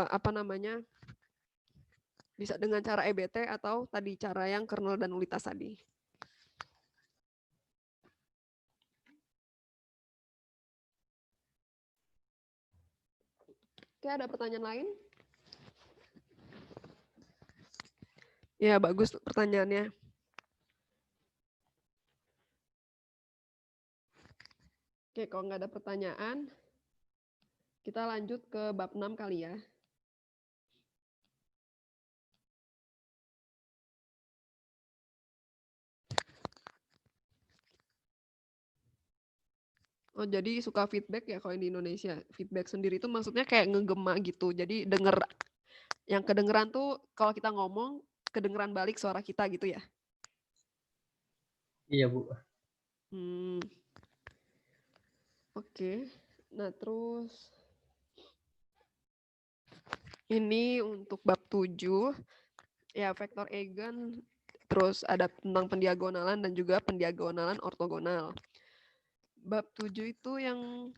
apa namanya? Bisa dengan cara EBT atau tadi cara yang kernel dan nulitas tadi. Oke, ada pertanyaan lain? Ya, bagus pertanyaannya. Oke, kalau nggak ada pertanyaan, kita lanjut ke bab 6 kali ya. Oh, jadi suka feedback ya kalau di Indonesia. Feedback sendiri itu maksudnya kayak ngegema gitu. Jadi yang kedengeran tuh kalau kita ngomong, kedengeran balik suara kita gitu ya? Iya, Bu. Oke. Nah, terus ini untuk bab 7, ya vektor eigen, terus ada tentang pendiagonalan dan juga pendiagonalan ortogonal. Bab 7 itu yang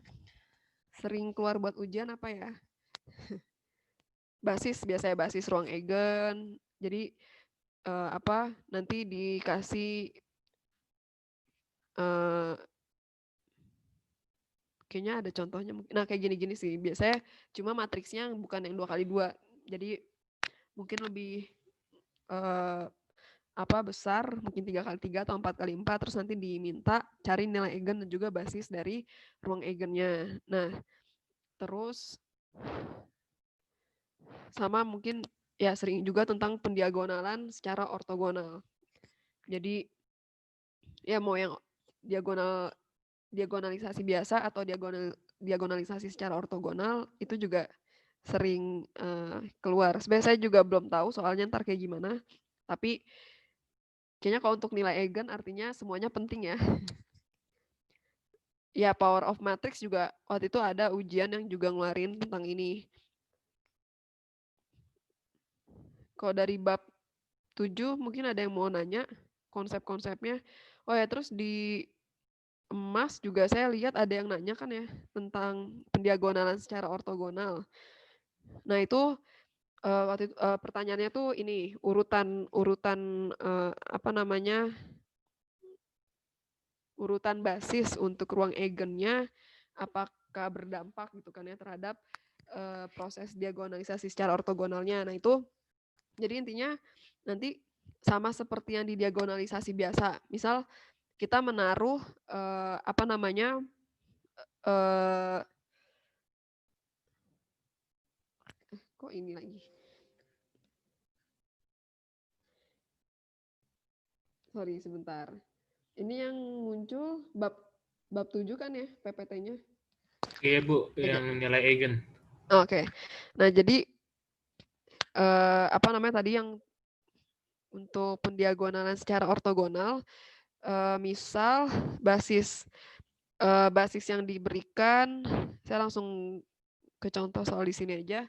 sering keluar buat ujian apa ya? Biasanya basis ruang eigen. Jadi nanti dikasih kayaknya ada contohnya. Nah, kayak gini-gini sih. Biasanya cuma matriksnya bukan yang 2x2. Jadi mungkin lebih besar, mungkin 3x3 atau 4x4, terus nanti diminta cari nilai eigen dan juga basis dari ruang eigennya. Nah, terus sama mungkin ya sering juga tentang pendiagonalan secara ortogonal. Jadi ya mau yang diagonalisasi biasa atau diagonalisasi secara ortogonal itu juga sering keluar. Sebenarnya saya juga belum tahu soalnya ntar kayak gimana. Tapi kayaknya kalau untuk nilai eigen artinya semuanya penting ya. Ya, power of matrix juga waktu itu ada ujian yang juga ngeluarin tentang ini. Kalau dari bab 7 mungkin ada yang mau nanya konsep-konsepnya. Oh ya, terus di emas juga saya lihat ada yang nanya kan ya tentang pendiagonalan secara ortogonal. Nah, itu waktu itu pertanyaannya tuh ini urutan urutan basis untuk ruang eigennya apakah berdampak gitu kan ya terhadap proses diagonalisasi secara ortogonalnya. Nah, itu jadi intinya nanti sama seperti yang di diagonalisasi biasa. Misal kita menaruh kok ini lagi. Sorry sebentar. Ini yang muncul bab 7 kan ya PPT-nya? Iya, Bu, yang nilai eigen. Oke. Nah, jadi tadi yang untuk pendiagonalan secara ortogonal, misal basis yang diberikan, saya langsung ke contoh soal di sini aja.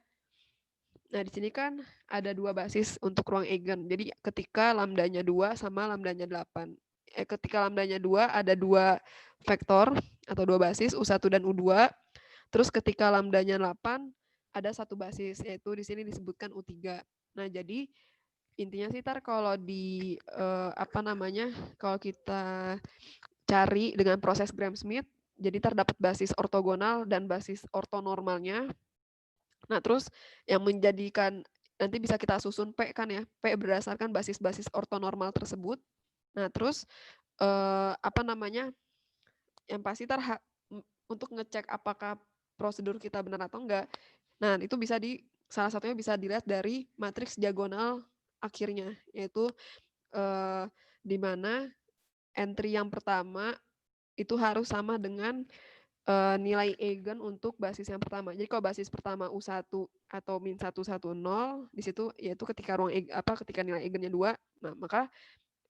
Nah, di sini kan ada 2 basis untuk ruang eigen. Jadi ketika lambdanya 2 sama lambdanya 8. Ketika lambdanya 2 ada 2 vektor atau 2 basis U1 dan U2. Terus ketika lambdanya 8 ada 1 basis, yaitu di sini disebutkan U3. Nah, jadi intinya sih kalau di kalau kita cari dengan proses Gram-Schmidt, jadi terdapat basis ortogonal dan basis ortonormalnya. Nah, terus yang menjadikan nanti bisa kita susun P kan ya, P berdasarkan basis-basis ortonormal tersebut. Nah, terus yang pasti untuk ngecek apakah prosedur kita benar atau enggak. Nah, itu salah satunya bisa dilihat dari matriks diagonal akhirnya, yaitu di mana entry yang pertama itu harus sama dengan nilai eigen untuk basis yang pertama. Jadi kalau basis pertama U1 atau -110 di situ yaitu ketika ketika nilai eigennya 2, nah maka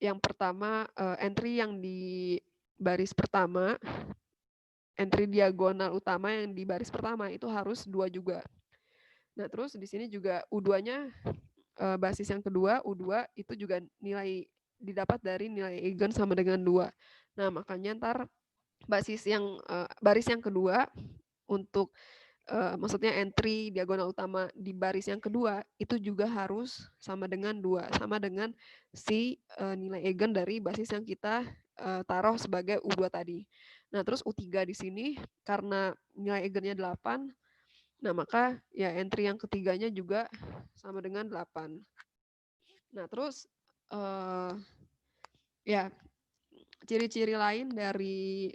yang pertama entry yang di baris pertama, entry diagonal utama yang di baris pertama itu harus 2 juga. Nah, terus di sini juga U2-nya basis yang kedua, U2 itu juga nilai didapat dari nilai eigen sama dengan 2. Nah, makanya ntar baris yang kedua untuk maksudnya entry diagonal utama di baris yang kedua itu juga harus sama dengan 2, sama dengan si nilai eigen dari basis yang kita taruh sebagai U2 tadi. Nah, terus U3 di sini karena nilai eigennya 8, nah maka ya entry yang ketiganya juga sama dengan 8. Nah, terus ya ciri-ciri lain dari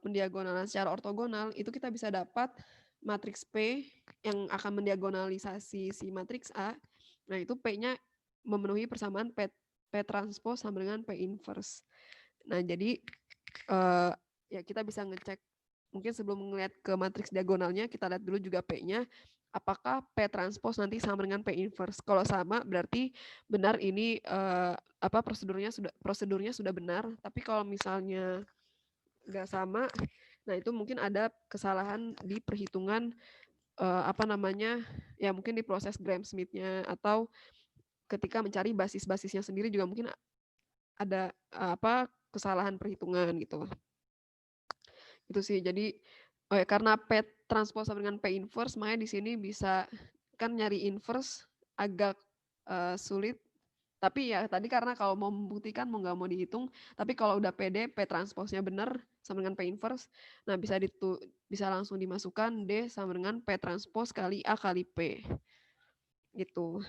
pendiagonalan secara ortogonal itu kita bisa dapat matriks P yang akan mendiagonalisasi si matriks A. Nah, itu P-nya memenuhi persamaan P transpose sama dengan P inverse. Nah, jadi ya kita bisa ngecek mungkin sebelum melihat ke matriks diagonalnya kita lihat dulu juga P-nya apakah P transpose nanti sama dengan P inverse. Kalau sama berarti benar ini prosedurnya sudah benar, tapi kalau misalnya nggak sama, nah itu mungkin ada kesalahan di perhitungan ya mungkin di proses Gram-Schmidt-nya atau ketika mencari basis-basisnya sendiri juga mungkin ada kesalahan perhitungan gitu. Itu sih. Jadi karena P transpose sama dengan P inverse, makanya di sini bisa kan nyari inverse agak sulit. Tapi ya tadi karena kalau mau membuktikan mau nggak mau dihitung, tapi kalau udah PD P transpose-nya benar sama dengan P inverse, nah bisa langsung dimasukkan D sama dengan P transpose kali A kali P. Gitu.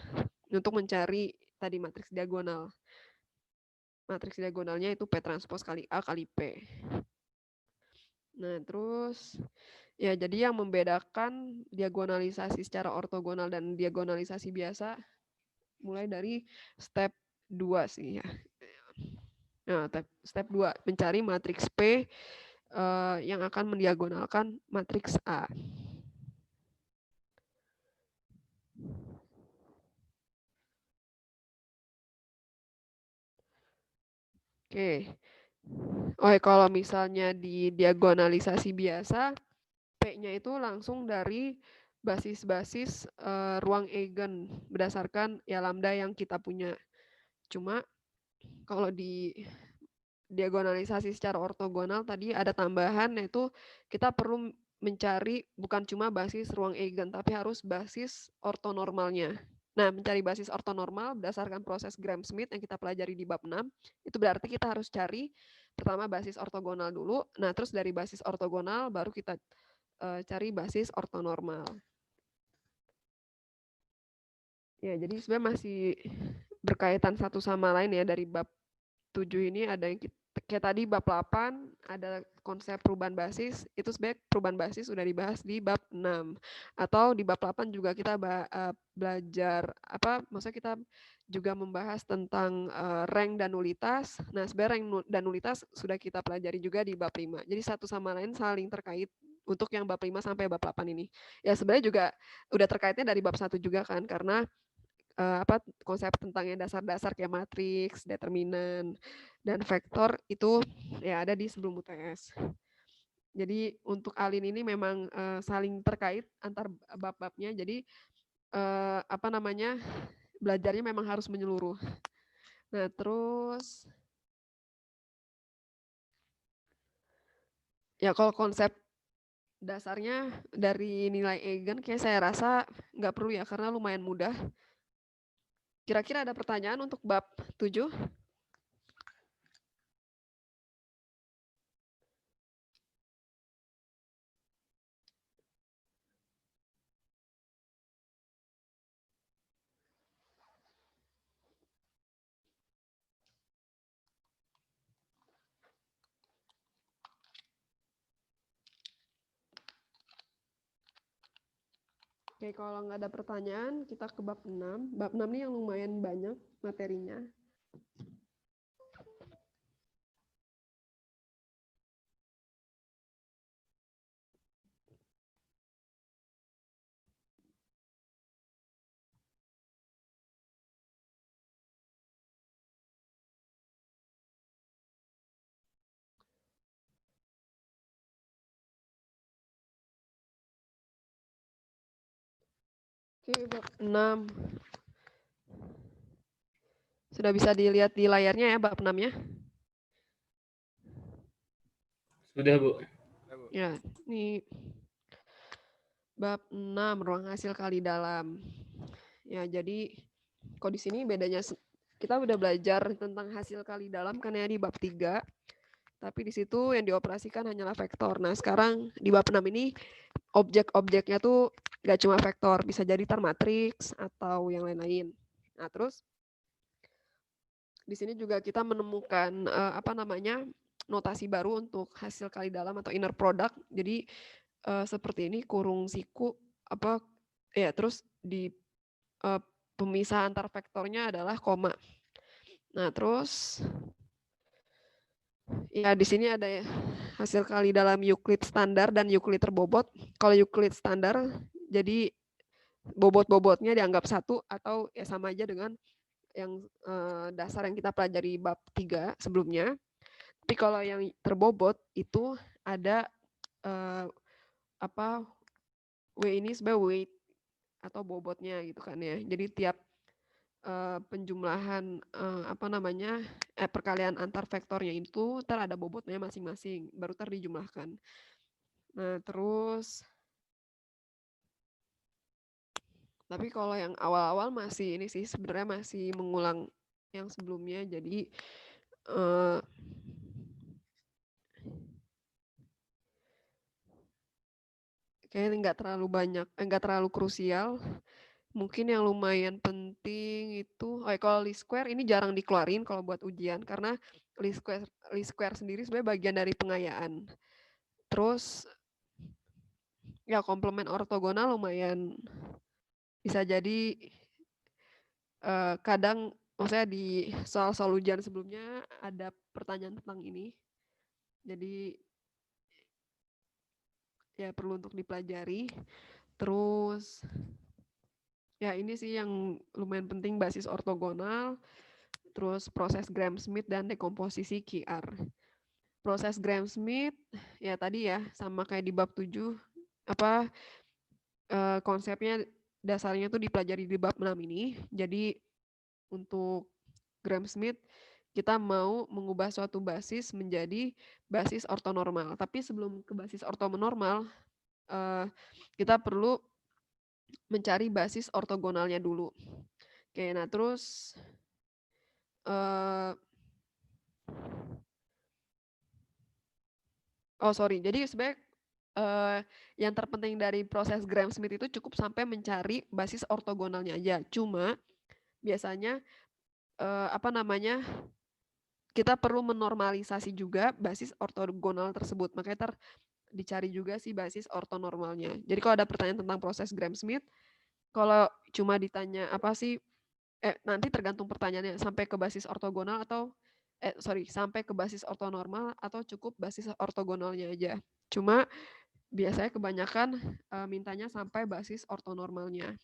Untuk mencari tadi matriks diagonal. Matriks diagonalnya itu P transpose kali A kali P. Nah, terus ya jadi yang membedakan diagonalisasi secara ortogonal dan diagonalisasi biasa mulai dari step 2 sih ya. Nah, step 2 mencari matriks P yang akan mendiagonalkan matriks A. Oke. Kalau misalnya di diagonalisasi biasa, P-nya itu langsung dari basis-basis ruang eigen berdasarkan ya lambda yang kita punya. Cuma kalau di diagonalisasi secara ortogonal tadi ada tambahan, yaitu kita perlu mencari bukan cuma basis ruang eigen tapi harus basis ortonormalnya. Nah, mencari basis ortonormal berdasarkan proses Gram-Schmidt yang kita pelajari di bab 6, itu berarti kita harus cari pertama basis ortogonal dulu. Nah, terus dari basis ortogonal baru kita cari basis ortonormal. Ya, jadi sebenarnya masih berkaitan satu sama lain ya. Dari bab 7 ini ada yang kayak tadi bab 8 ada konsep perubahan basis, itu sebenarnya perubahan basis sudah dibahas di bab 6. Atau di bab 8 juga kita belajar maksudnya kita juga membahas tentang rank dan nulitas. Nah, sebenarnya rank dan nulitas sudah kita pelajari juga di bab 5. Jadi satu sama lain saling terkait untuk yang bab 5 sampai bab 8 ini. Ya sebenarnya juga udah terkaitnya dari bab 1 juga kan, karena konsep tentang yang dasar-dasar kayak matriks, determinan, dan vektor itu ya ada di sebelum UTS. Jadi untuk Alin ini memang saling terkait antar bab-babnya. Jadi belajarnya memang harus menyeluruh. Nah, terus ya kalau konsep dasarnya dari nilai eigen kayak saya rasa nggak perlu ya karena lumayan mudah. Kira-kira ada pertanyaan untuk bab 7? Oke, kalau nggak ada pertanyaan, kita ke bab 6. Bab 6 ini yang lumayan banyak materinya. Oke, bab 6. Sudah bisa dilihat di layarnya ya bab 6-nya? Sudah, Bu. Ya, ini bab 6 ruang hasil kali dalam. Ya, jadi kok di sini bedanya kita udah belajar tentang hasil kali dalam kan ya di bab 3. Tapi di situ yang dioperasikan hanyalah vektor. Nah, sekarang di bab 6 ini objek-objeknya tuh gak cuma vektor, bisa jadi tar matriks atau yang lain-lain. Nah, terus di sini juga kita menemukan notasi baru untuk hasil kali dalam atau inner product. Jadi seperti ini kurung siku terus di pemisah antar vektornya adalah koma. Nah, terus ya di sini ada hasil kali dalam Euclid standar dan Euclid terbobot. Kalau Euclid standar jadi bobot-bobotnya dianggap 1 atau ya sama aja dengan yang dasar yang kita pelajari bab 3 sebelumnya. Tapi kalau yang terbobot itu ada W ini sebagai weight atau bobotnya gitu kan ya. Jadi tiap penjumlahan perkalian antar vektornya itu ada bobotnya masing-masing, baru dijumlahkan. Nah, terus tapi kalau yang awal-awal masih ini sih sebenarnya masih mengulang yang sebelumnya, jadi kayaknya nggak terlalu krusial. Mungkin yang lumayan penting itu, kalau least square ini jarang dikeluarin kalau buat ujian karena least square sendiri sebenarnya bagian dari pengayaan. Terus ya komplement ortogonal lumayan bisa jadi kadang maksudnya di soal-soal ujian sebelumnya ada pertanyaan tentang ini. Jadi ya perlu untuk dipelajari. Terus ya ini sih yang lumayan penting, basis ortogonal, terus proses Gram-Schmidt dan dekomposisi QR. Proses Gram-Schmidt ya tadi ya sama kayak di bab 7 konsepnya dasarnya tuh dipelajari di bab 6 ini. Jadi untuk Gram-Schmidt kita mau mengubah suatu basis menjadi basis ortonormal. Tapi sebelum ke basis ortonormal kita perlu mencari basis ortogonalnya dulu. Oke, nah terus jadi sebenarnya yang terpenting dari proses Gram-Schmidt itu cukup sampai mencari basis ortogonalnya aja. Cuma biasanya kita perlu menormalisasi juga basis ortogonal tersebut. Makanya dicari juga sih basis ortonormalnya. Jadi kalau ada pertanyaan tentang proses Gram-Schmidt, kalau cuma ditanya nanti tergantung pertanyaannya, sampai ke basis ortogonal atau sampai ke basis ortonormal atau cukup basis ortogonalnya aja. Cuma biasanya kebanyakan mintanya sampai basis ortonormalnya.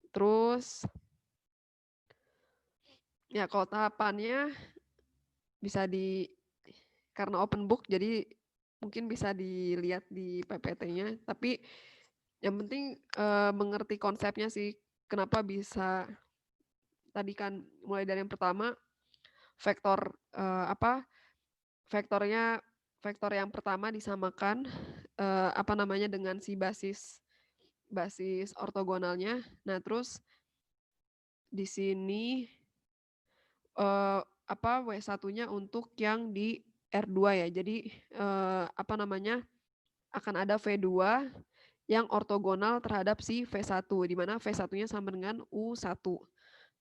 Terus ya kalau tahapannya bisa karena open book jadi mungkin bisa dilihat di PPT-nya, tapi yang penting mengerti konsepnya sih, kenapa bisa tadi kan mulai dari yang pertama vektor yang pertama disamakan dengan si basis ortogonalnya. Nah, terus di sini W1-nya untuk yang di R2 ya. Jadi akan ada V2 yang ortogonal terhadap si V1, di mana V1-nya sama dengan U1.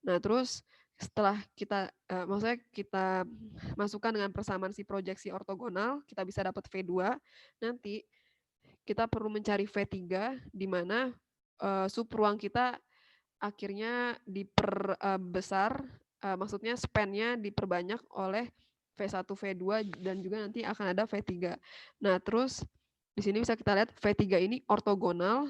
Nah, terus setelah kita masukkan dengan persamaan si proyeksi ortogonal, kita bisa dapat V2. Nanti kita perlu mencari V3 di mana subruang kita akhirnya diperbesar, maksudnya span-nya diperbanyak oleh V1, V2 dan juga nanti akan ada V3. Nah, terus di sini bisa kita lihat V3 ini ortogonal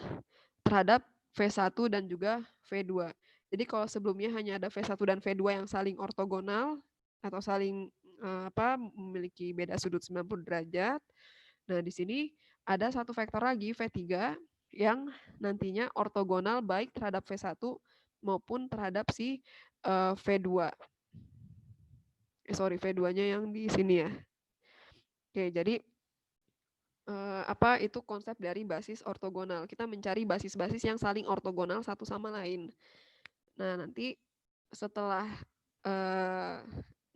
terhadap V1 dan juga V2. Jadi kalau sebelumnya hanya ada V1 dan V2 yang saling ortogonal atau saling memiliki beda sudut 90 derajat. Nah, di sini ada satu vektor lagi V3 yang nantinya ortogonal baik terhadap V1 maupun terhadap si V2. V2-nya yang di sini ya. Oke, jadi apa itu konsep dari basis ortogonal. Kita mencari basis-basis yang saling ortogonal satu sama lain. Nah, nanti setelah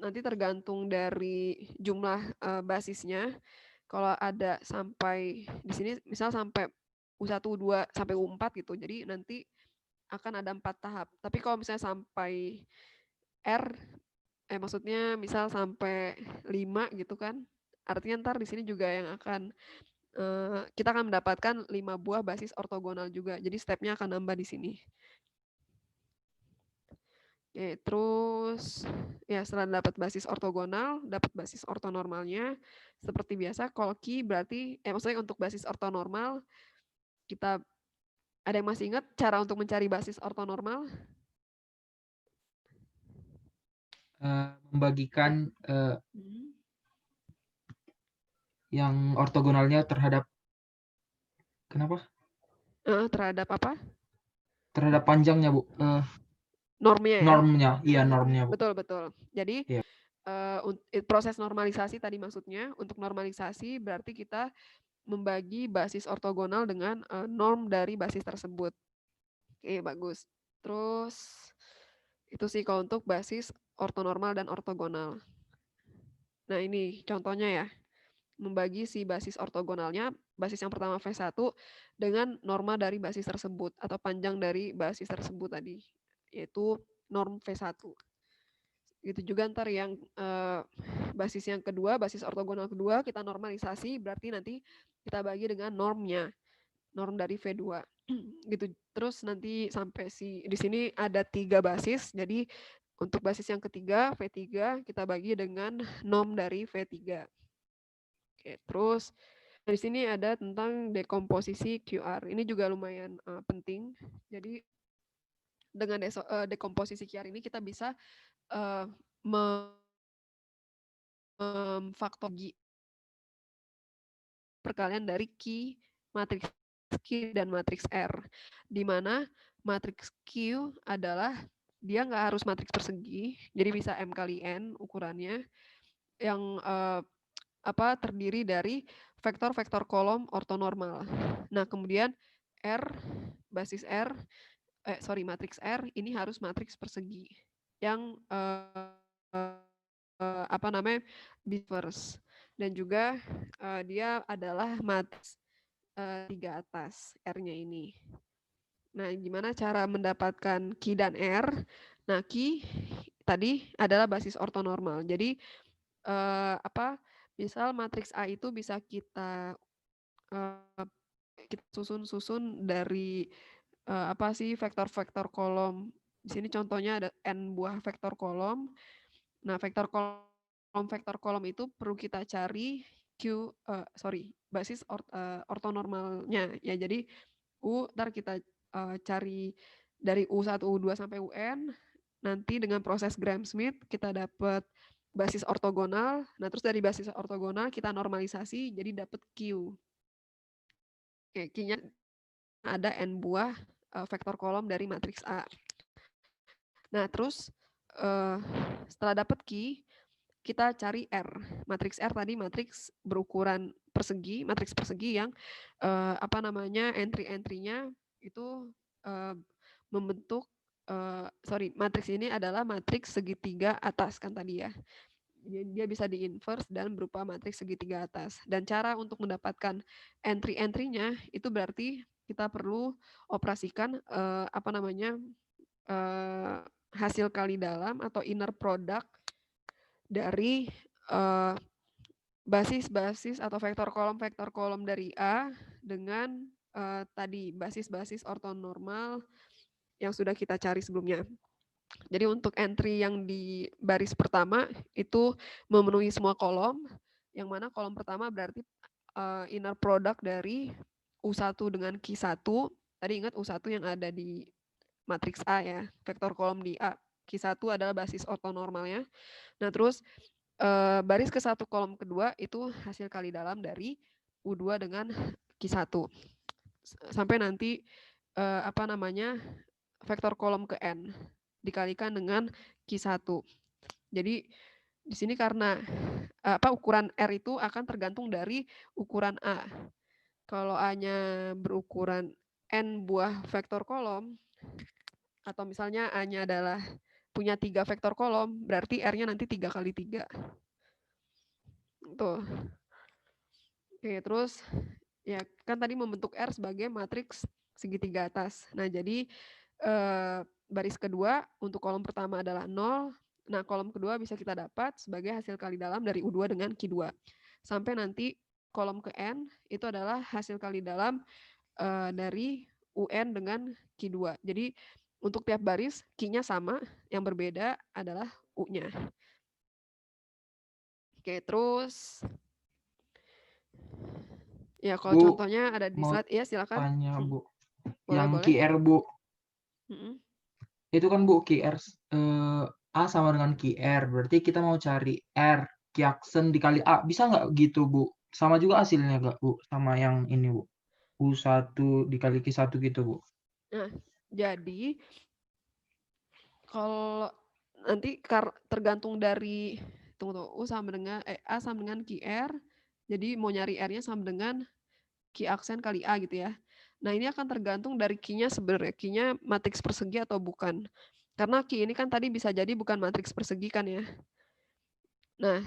nanti tergantung dari jumlah basisnya. Kalau ada sampai di sini misal sampai U1, U2 sampai U4 gitu. Jadi nanti akan ada 4 tahap. Tapi kalau misalnya sampai R maksudnya misal sampai 5 gitu kan. Artinya ntar di sini juga yang akan kita akan mendapatkan 5 buah basis ortogonal juga. Jadi stepnya akan nambah di sini. Oke, terus ya setelah dapat basis ortogonal, dapat basis ortonormalnya. Seperti biasa, kalau Ki berarti, maksudnya untuk basis ortonormal, kita ada yang masih ingat cara untuk mencari basis ortonormal? Membagikan yang ortogonalnya terhadap kenapa? Terhadap apa? Terhadap panjangnya, Bu. Normnya ya? Normnya, iya normnya, Bu. Betul. Jadi Iya. proses normalisasi tadi maksudnya, untuk normalisasi berarti kita membagi basis ortogonal dengan norm dari basis tersebut. Oke, bagus. Terus itu sih kalau untuk basis ortonormal dan ortogonal. Nah ini contohnya ya, membagi si basis ortogonalnya, basis yang pertama V1 dengan norma dari basis tersebut atau panjang dari basis tersebut tadi, yaitu norm V1. Gitu juga ntar yang basis yang kedua, basis ortogonal kedua kita normalisasi, berarti nanti kita bagi dengan normnya, norm dari V2. Gitu. Terus nanti sampai di sini ada 3 basis, jadi untuk basis yang ketiga, V3, kita bagi dengan norm dari V3. Oke, terus di sini ada tentang dekomposisi QR. Ini juga lumayan penting. Jadi dengan dekomposisi QR ini kita bisa faktor perkalian dari Q, matriks Q dan matriks R, di mana matriks Q adalah dia nggak harus matriks persegi, jadi bisa M kali N ukurannya, yang terdiri dari vektor-vektor kolom ortonormal. Nah kemudian matriks R ini harus matriks persegi yang biverse, dan juga dia adalah matriks 3 atas R-nya ini. Nah, gimana cara mendapatkan Q dan R? Nah, Q tadi adalah basis ortonormal. Jadi misal matriks A itu bisa kita susun dari vektor-vektor kolom. Di sini contohnya ada N buah vektor kolom. Nah, vektor kolom itu perlu kita cari basis ortonormalnya ya. Jadi ntar kita cari dari U1, U2 sampai UN. Nanti dengan proses Gram-Schmidt kita dapat basis ortogonal. Nah, terus dari basis ortogonal kita normalisasi jadi dapat Q. Oke, Q-nya ada N buah vektor kolom dari matriks A. Nah, terus setelah dapat Q, kita cari R. Matriks R tadi matriks berukuran persegi, matriks persegi yang entry-entry-nya itu membentuk matriks ini adalah matriks segitiga atas kan tadi ya. Dia bisa di-inverse dan berupa matriks segitiga atas. Dan cara untuk mendapatkan entry-entry-nya itu berarti kita perlu operasikan hasil kali dalam atau inner product dari basis-basis atau vektor kolom dari A dengan tadi basis-basis ortonormal yang sudah kita cari sebelumnya. Jadi untuk entry yang di baris pertama itu memenuhi semua kolom, yang mana kolom pertama berarti inner product dari U1 dengan Q1. Tadi ingat U1 yang ada di matriks A ya, vektor kolom di A. Q1 adalah basis ortonormalnya. Nah terus baris ke satu kolom kedua itu hasil kali dalam dari U2 dengan Q1. sampai nanti apa namanya vektor kolom ke n dikalikan dengan Q1. Jadi di sini karena ukuran R itu akan tergantung dari ukuran A. Kalau A-nya berukuran n buah vektor kolom, atau misalnya A-nya adalah punya 3 vektor kolom, berarti R-nya nanti 3 kali 3. Tuh. Oke, terus ya kan tadi membentuk R sebagai matriks segitiga atas. Nah, jadi baris kedua untuk kolom pertama adalah 0. Nah, kolom kedua bisa kita dapat sebagai hasil kali dalam dari U2 dengan Q2. Sampai nanti kolom ke N itu adalah hasil kali dalam dari UN dengan Q2. Jadi untuk tiap baris Q-nya sama, yang berbeda adalah U-nya. Oke, terus ya kalau Bu, contohnya ada di mau slide, ya silakan. tanya Bu, Boleh, yang boleh. QR Bu, Mm-mm. itu kan Bu QR A sama dengan QR, berarti kita mau cari R Q-aksen dikali A, bisa nggak gitu Bu? Sama juga hasilnya nggak Bu? Sama yang ini Bu, U1 dikali Q1 gitu Bu? Nah, jadi kalau nanti tergantung dari U sama dengan A sama dengan QR. Jadi mau nyari R-nya sama dengan Q aksen kali A gitu ya. Nah, ini akan tergantung dari Q-nya sebenarnya. Q-nya matriks persegi atau bukan. Karena Q ini kan tadi bisa jadi bukan matriks persegi kan ya. Nah,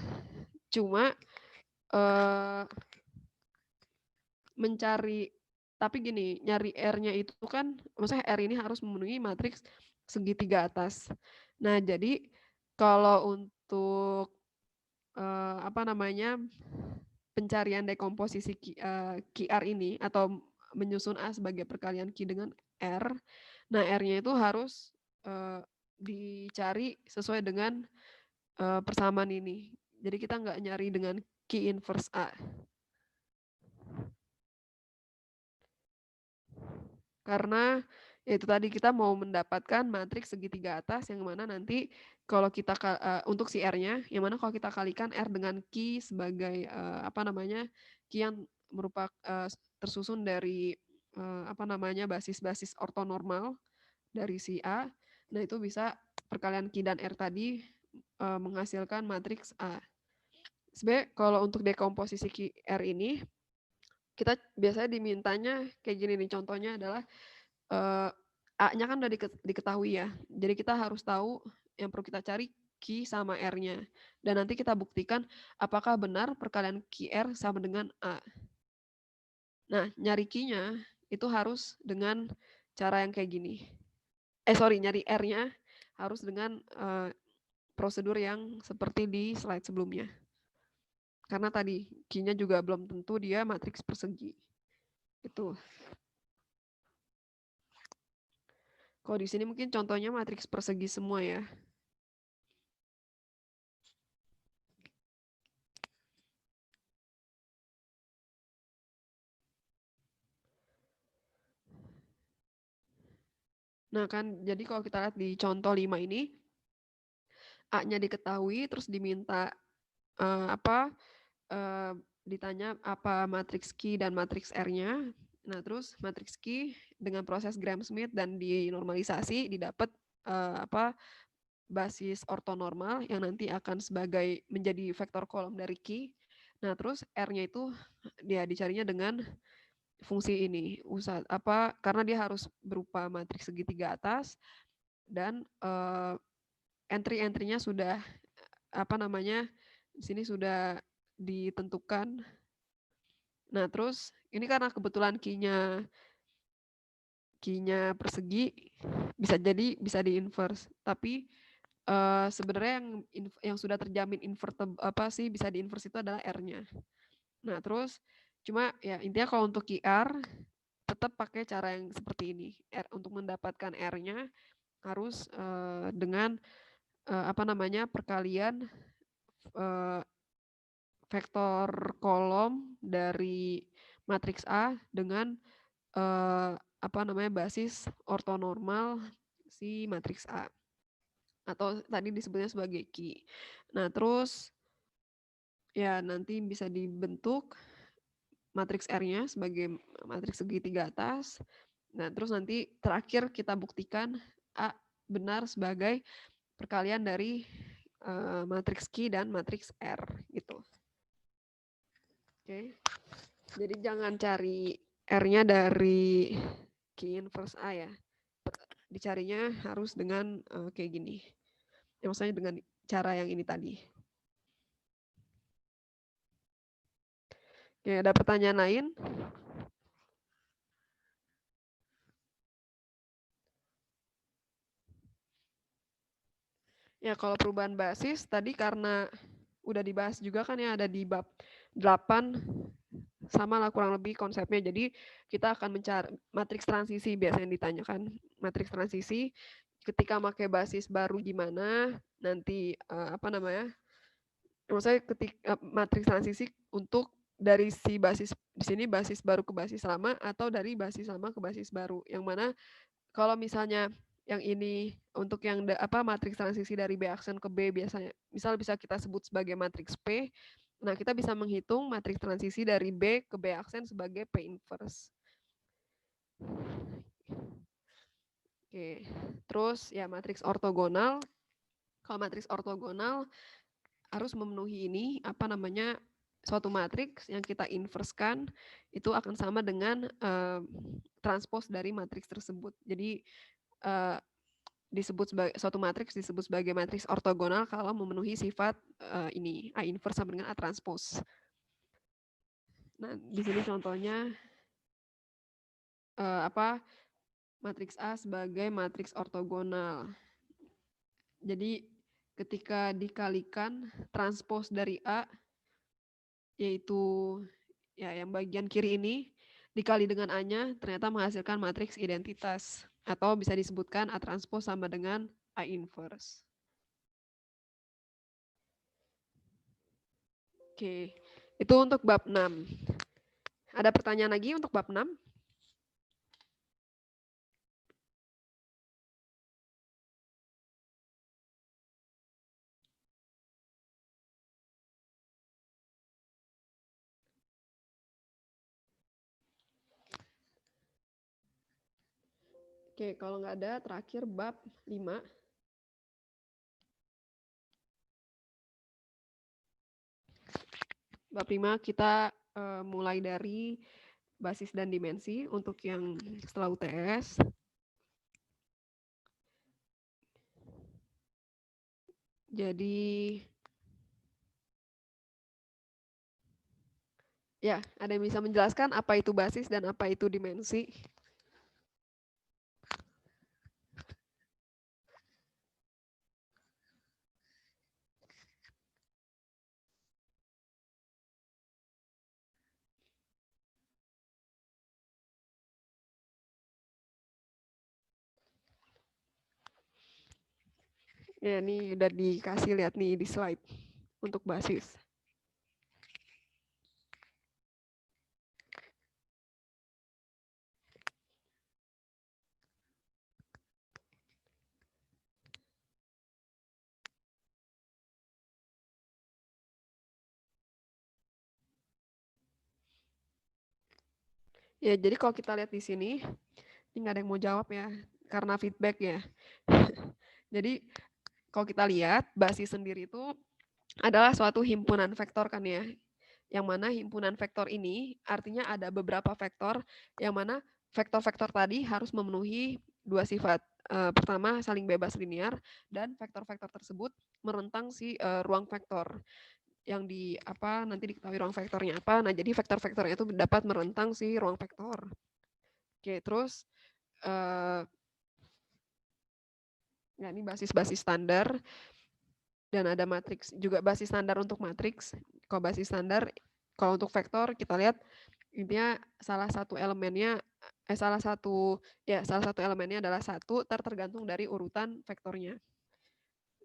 cuma mencari, tapi gini, nyari R-nya itu kan, maksudnya R ini harus memenuhi matriks segitiga atas. Nah, jadi kalau untuk apa namanya pencarian dekomposisi QR ini atau menyusun A sebagai perkalian Q dengan R, nah R-nya itu harus dicari sesuai dengan persamaan ini. Jadi kita nggak nyari dengan Q inverse A. Karena itu tadi kita mau mendapatkan matriks segitiga atas yang mana nanti kalau kita untuk si R-nya, yang mana kalau kita kalikan R dengan Q sebagai apa namanya Q yang merupakan tersusun dari apa namanya basis-basis ortonormal dari si A, nah itu bisa perkalian Q dan R tadi menghasilkan matriks A. Sebenarnya kalau untuk dekomposisi Q R ini kita biasanya dimintanya kayak gini nih, contohnya adalah A-nya kan udah diketahui ya. Jadi kita harus tahu yang perlu kita cari Q sama R-nya. Dan nanti kita buktikan apakah benar perkalian QR sama dengan A. Nah, nyari Q-nya itu harus dengan cara yang kayak gini. Nyari R-nya harus dengan prosedur yang seperti di slide sebelumnya. Karena tadi Q-nya juga belum tentu dia matriks persegi. Itu. Kalau di sini mungkin contohnya matriks persegi semua ya. Nah kan, jadi kalau kita lihat di contoh 5 ini, A-nya diketahui, terus diminta ditanya apa matriks Q dan matriks R-nya. Nah terus matriks Q dengan proses Gram-Schmidt dan dinormalisasi didapat basis ortonormal yang nanti akan sebagai menjadi vektor kolom dari Q. Nah terus R-nya itu dia dicarinya dengan fungsi ini karena dia harus berupa matriks segitiga atas dan entry-entry-nya sudah di sini sudah ditentukan. Nah terus ini karena kebetulan Q-nya persegi, bisa jadi bisa di-inverse, tapi sebenarnya yang sudah terjamin bisa di-inverse itu adalah R-nya. Nah terus cuma ya intinya kalau untuk QR tetap pakai cara yang seperti ini. Untuk mendapatkan R-nya harus dengan perkalian vektor kolom dari matriks A dengan basis ortonormal si matriks A. Atau tadi disebutnya sebagai Q. Nah, terus ya nanti bisa dibentuk matriks R-nya sebagai matriks segitiga atas. Nah, terus nanti terakhir kita buktikan A benar sebagai perkalian dari matriks Q dan matriks R gitu. Oke. Jadi jangan cari R-nya dari Q inverse A ya. Dicarinya harus dengan kayak gini. Ya, maksudnya dengan cara yang ini tadi. Oke, ada pertanyaan lain? Ya, kalau perubahan basis tadi karena udah dibahas juga kan ya, ada di bab 8, sama lah kurang lebih konsepnya. Jadi kita akan mencari matriks transisi, biasanya ditanyakan matriks transisi ketika pakai basis baru gimana, nanti apa namanya, maksudnya ketika matriks transisi untuk dari si basis di sini basis baru ke basis lama atau dari basis lama ke basis baru. Yang mana kalau misalnya yang ini untuk yang matriks transisi dari B aksen ke B biasanya misal bisa kita sebut sebagai matriks P. Nah, kita bisa menghitung matriks transisi dari B ke B aksen sebagai P inverse. Oke. Terus ya matriks ortogonal. Kalau matriks ortogonal harus memenuhi ini suatu matriks yang kita inverskan itu akan sama dengan transpos dari matriks tersebut. Jadi disebut sebagai suatu matriks disebut sebagai matriks ortogonal kalau memenuhi sifat ini A inverse sama dengan A transpos. Nah, di sini contohnya matriks A sebagai matriks ortogonal. Jadi ketika dikalikan transpos dari A yaitu ya yang bagian kiri ini dikali dengan A-nya ternyata menghasilkan matriks identitas atau bisa disebutkan A transpos sama dengan A inverse. Oke, itu untuk bab 6. Ada pertanyaan lagi untuk bab 6? Oke, kalau nggak ada, terakhir bab 5. Bab 5 kita mulai dari basis dan dimensi untuk yang setelah UTS. Jadi, ya, ada yang bisa menjelaskan apa itu basis dan apa itu dimensi? Ya, ini udah dikasih lihat nih di slide untuk basis. Ya, jadi kalau kita lihat di sini, ini nggak ada yang mau jawab ya, karena feedback ya. Jadi, kalau kita lihat, basis sendiri itu adalah suatu himpunan vektor kan ya. Yang mana himpunan vektor ini artinya ada beberapa vektor, yang mana vektor-vektor tadi harus memenuhi dua sifat. Pertama, saling bebas linear, dan vektor-vektor tersebut merentang si ruang vektor. Yang nanti diketahui ruang vektornya apa. Nah, jadi vektor-vektornya itu dapat merentang si ruang vektor. Oke, terus ya ini basis-basis standar dan ada matriks juga basis standar untuk matriks. Kalau basis standar, kalau untuk vektor kita lihat intinya salah satu elemennya adalah 1 tergantung dari urutan vektornya.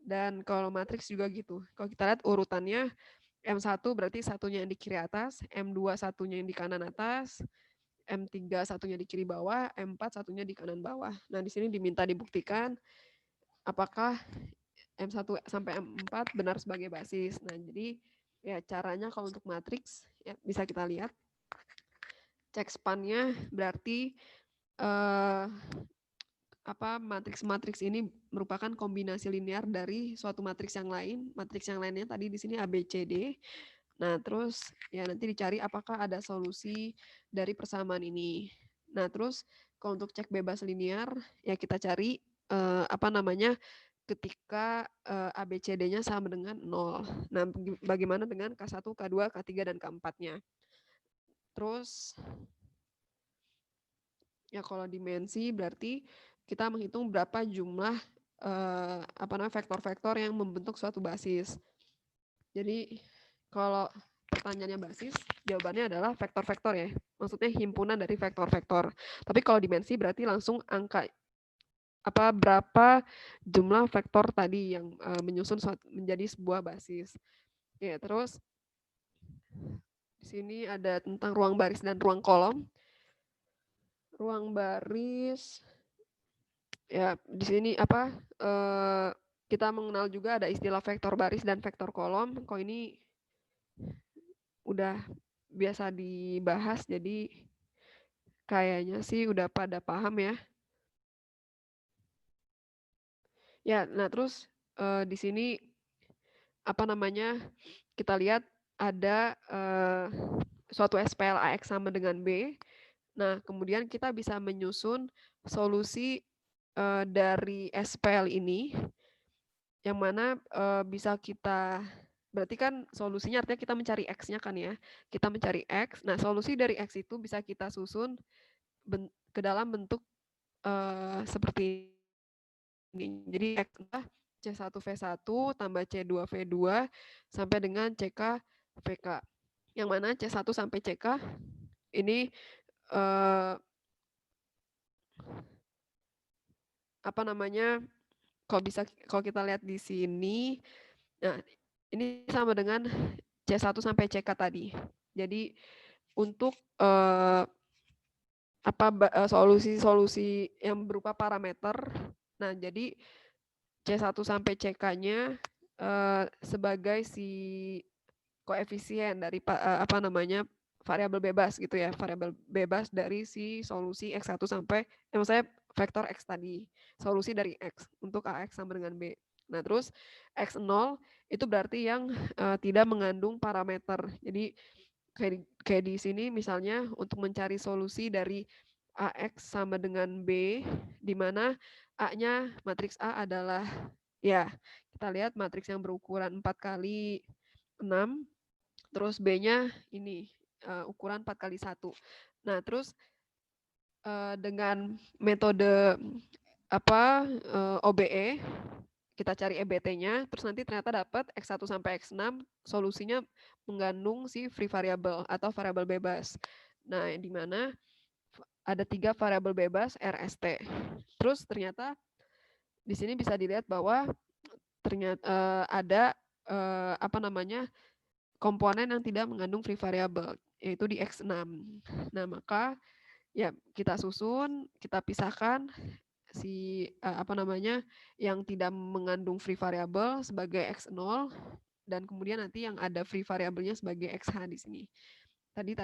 Dan kalau matriks juga gitu. Kalau kita lihat urutannya M1 berarti satunya yang di kiri atas, M2 satunya yang di kanan atas, M3 satunya di kiri bawah, M4 satunya di kanan bawah. Nah, di sini diminta dibuktikan apakah M1 sampai M4 benar sebagai basis. Nah, jadi ya caranya kalau untuk matriks ya bisa kita lihat. cek span-nya berarti matriks-matriks ini merupakan kombinasi linear dari suatu matriks yang lain. Matriks yang lainnya tadi di sini A, B, C, D. Nah, terus ya nanti dicari apakah ada solusi dari persamaan ini. Nah, terus kalau untuk cek bebas linear, ya kita cari ketika ABCD-nya sama dengan 0. Nah, bagaimana dengan K1, K2, K3, dan K4-nya? Terus, ya kalau dimensi berarti kita menghitung berapa jumlah vektor-vektor yang membentuk suatu basis. Jadi, kalau pertanyaannya basis, jawabannya adalah vektor-vektor ya. Maksudnya himpunan dari vektor-vektor. Tapi kalau dimensi berarti langsung angka berapa jumlah vektor tadi yang menyusun menjadi sebuah basis. Ya, terus di sini ada tentang ruang baris dan ruang kolom. Ruang baris ya di sini kita mengenal juga ada istilah vektor baris dan vektor kolom. Kok ini udah biasa dibahas, jadi kayaknya sih udah pada paham ya. Ya, nah terus di sini kita lihat ada suatu SPL AX sama dengan B. Nah, kemudian kita bisa menyusun solusi dari SPL ini, yang mana bisa kita, berarti kan solusinya artinya kita mencari X-nya kan ya. Kita mencari X, nah solusi dari X itu bisa kita susun ke dalam bentuk seperti ini. Jadi X C1V1 tambah C2V2 sampai dengan CK-VK. Yang mana C1 sampai CK ini kalau kita lihat di sini, nah ini sama dengan C1 sampai CK tadi. Jadi untuk solusi-solusi yang berupa parameter, nah jadi C1 sampai CK-nya sebagai si koefisien dari variabel bebas gitu ya, variabel bebas dari si solusi X1 sampai vektor X tadi, solusi dari X untuk AX sama dengan B. Nah, terus X0 itu berarti yang tidak mengandung parameter. Jadi kayak di sini misalnya untuk mencari solusi dari AX sama dengan B, di mana A-nya matriks A adalah, ya kita lihat matriks yang berukuran 4x6, terus B-nya ini ukuran 4x1. Nah, terus dengan metode OBE, kita cari EBT-nya, terus nanti ternyata dapat X1 sampai X6, solusinya mengandung si free variable atau variabel bebas. Nah, di mana ada 3 variabel bebas RST. Terus ternyata di sini bisa dilihat bahwa ternyata ada komponen yang tidak mengandung free variable, yaitu di X6. Nah, maka ya kita susun, kita pisahkan si yang tidak mengandung free variable sebagai X0, dan kemudian nanti yang ada free variabelnya sebagai XH di sini. Tadi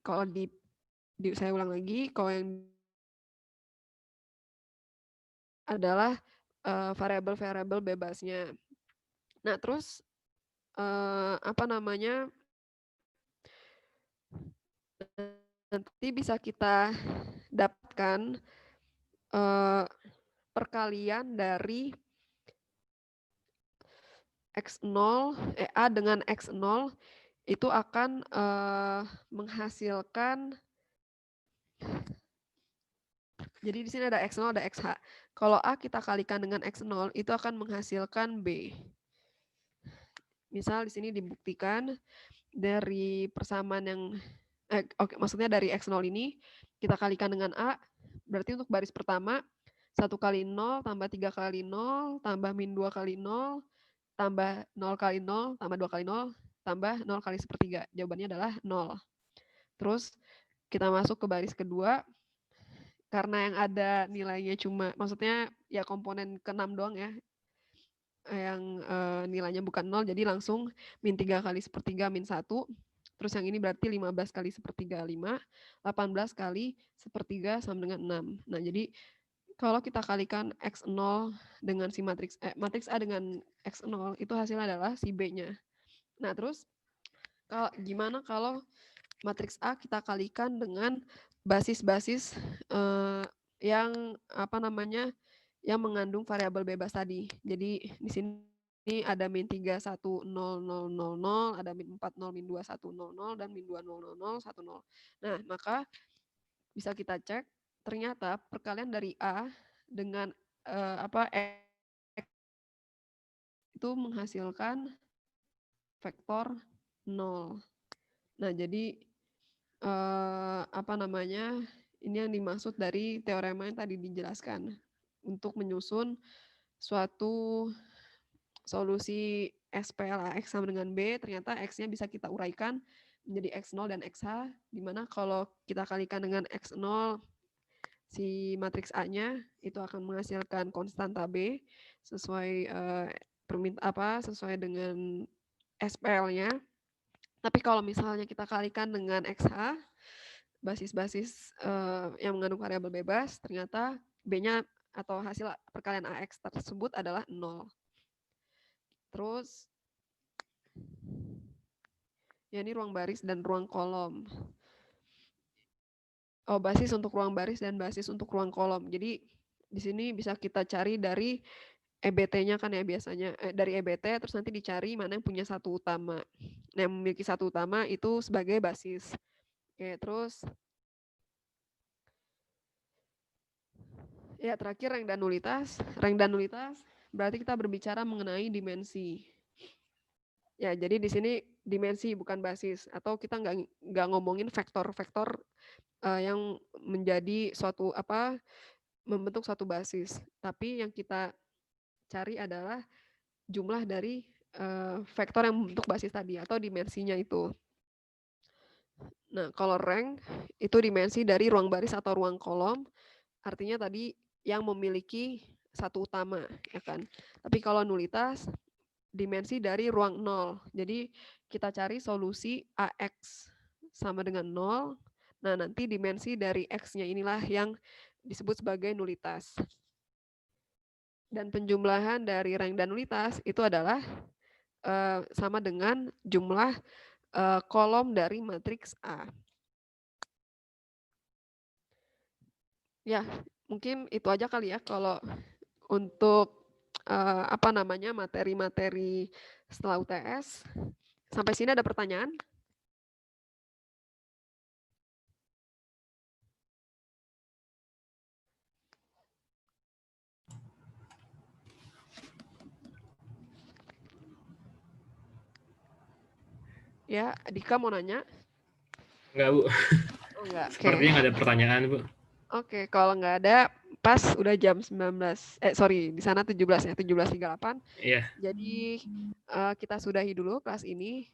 kalau saya ulang lagi, kalau yang adalah variabel-variabel bebasnya. Nah, terus nanti bisa kita dapatkan perkalian dari A dengan X0 itu akan menghasilkan, jadi di sini ada X0, ada XH. Kalau A kita kalikan dengan X0 itu akan menghasilkan B. Misal di sini dibuktikan dari persamaan yang maksudnya dari X0 ini kita kalikan dengan A, berarti untuk baris pertama 1 kali 0 tambah 3 kali 0 tambah min 2 kali 0 tambah 0 kali 0 tambah 2 kali 0 tambah 0 kali sepertiga. Jawabannya adalah 0. Terus kita masuk ke baris kedua, karena yang ada nilainya cuma, maksudnya ya komponen ke-6 doang ya, yang nilainya bukan 0, jadi langsung min 3 kali sepertiga min 1. Terus yang ini berarti 15 kali sepertiga 5, 18 kali sepertiga sama dengan 6. Nah, jadi kalau kita kalikan X0 dengan si matriks matriks A dengan X0, itu hasilnya adalah si B-nya. Nah, terus gimana kalau matriks A kita kalikan dengan basis-basis yang yang mengandung variabel bebas tadi. Jadi di sini ada min 3, 1, 0, 0, 0, 0, ada min 4, 0, min 2, 1, 0, 0, dan min 2, 0, 0, 0, 1, 0. Nah, maka bisa kita cek, ternyata perkalian dari A dengan X itu menghasilkan vektor 0. Nah, jadi ini yang dimaksud dari teorema yang tadi dijelaskan. Untuk menyusun suatu solusi SPL AX sama dengan B, ternyata X-nya bisa kita uraikan menjadi X0 dan XH, di mana kalau kita kalikan dengan X0, si matriks A-nya itu akan menghasilkan konstanta B sesuai sesuai dengan SPL-nya. Tapi kalau misalnya kita kalikan dengan XH, basis-basis yang mengandung variabel bebas, ternyata B-nya atau hasil perkalian AX tersebut adalah 0. Terus, ya ini ruang baris dan ruang kolom. Oh, basis untuk ruang baris dan basis untuk ruang kolom. Jadi di sini bisa kita cari dari EBT-nya kan ya biasanya. Dari EBT terus nanti dicari mana yang punya satu utama. Nah, yang memiliki satu utama itu sebagai basis. Oke, terus ya terakhir rank dan nulitas. Rank dan nulitas berarti kita berbicara mengenai dimensi. Ya, jadi di sini dimensi bukan basis, atau kita nggak ngomongin vektor-vektor yang menjadi membentuk suatu basis. Tapi yang kita cari adalah jumlah dari vektor yang membentuk basis tadi atau dimensinya itu. Nah, kalau rank itu dimensi dari ruang baris atau ruang kolom, artinya tadi yang memiliki satu utama, ya kan. Tapi kalau nulitas dimensi dari ruang 0. Jadi kita cari solusi AX sama dengan 0. Nah, nanti dimensi dari X-nya inilah yang disebut sebagai nulitas. Dan penjumlahan dari rank dan nulitas itu adalah sama dengan jumlah kolom dari matriks A. Ya, mungkin itu aja kali ya kalau untuk materi-materi setelah UTS. Sampai sini ada pertanyaan? Ya, Dika mau nanya? Enggak, Bu. Oh, enggak. Sepertinya nggak ada pertanyaan, Bu. Oke, kalau nggak ada, pas udah jam 19. Di sana 17 ya, 17.38. Iya. Jadi kita sudahi dulu kelas ini.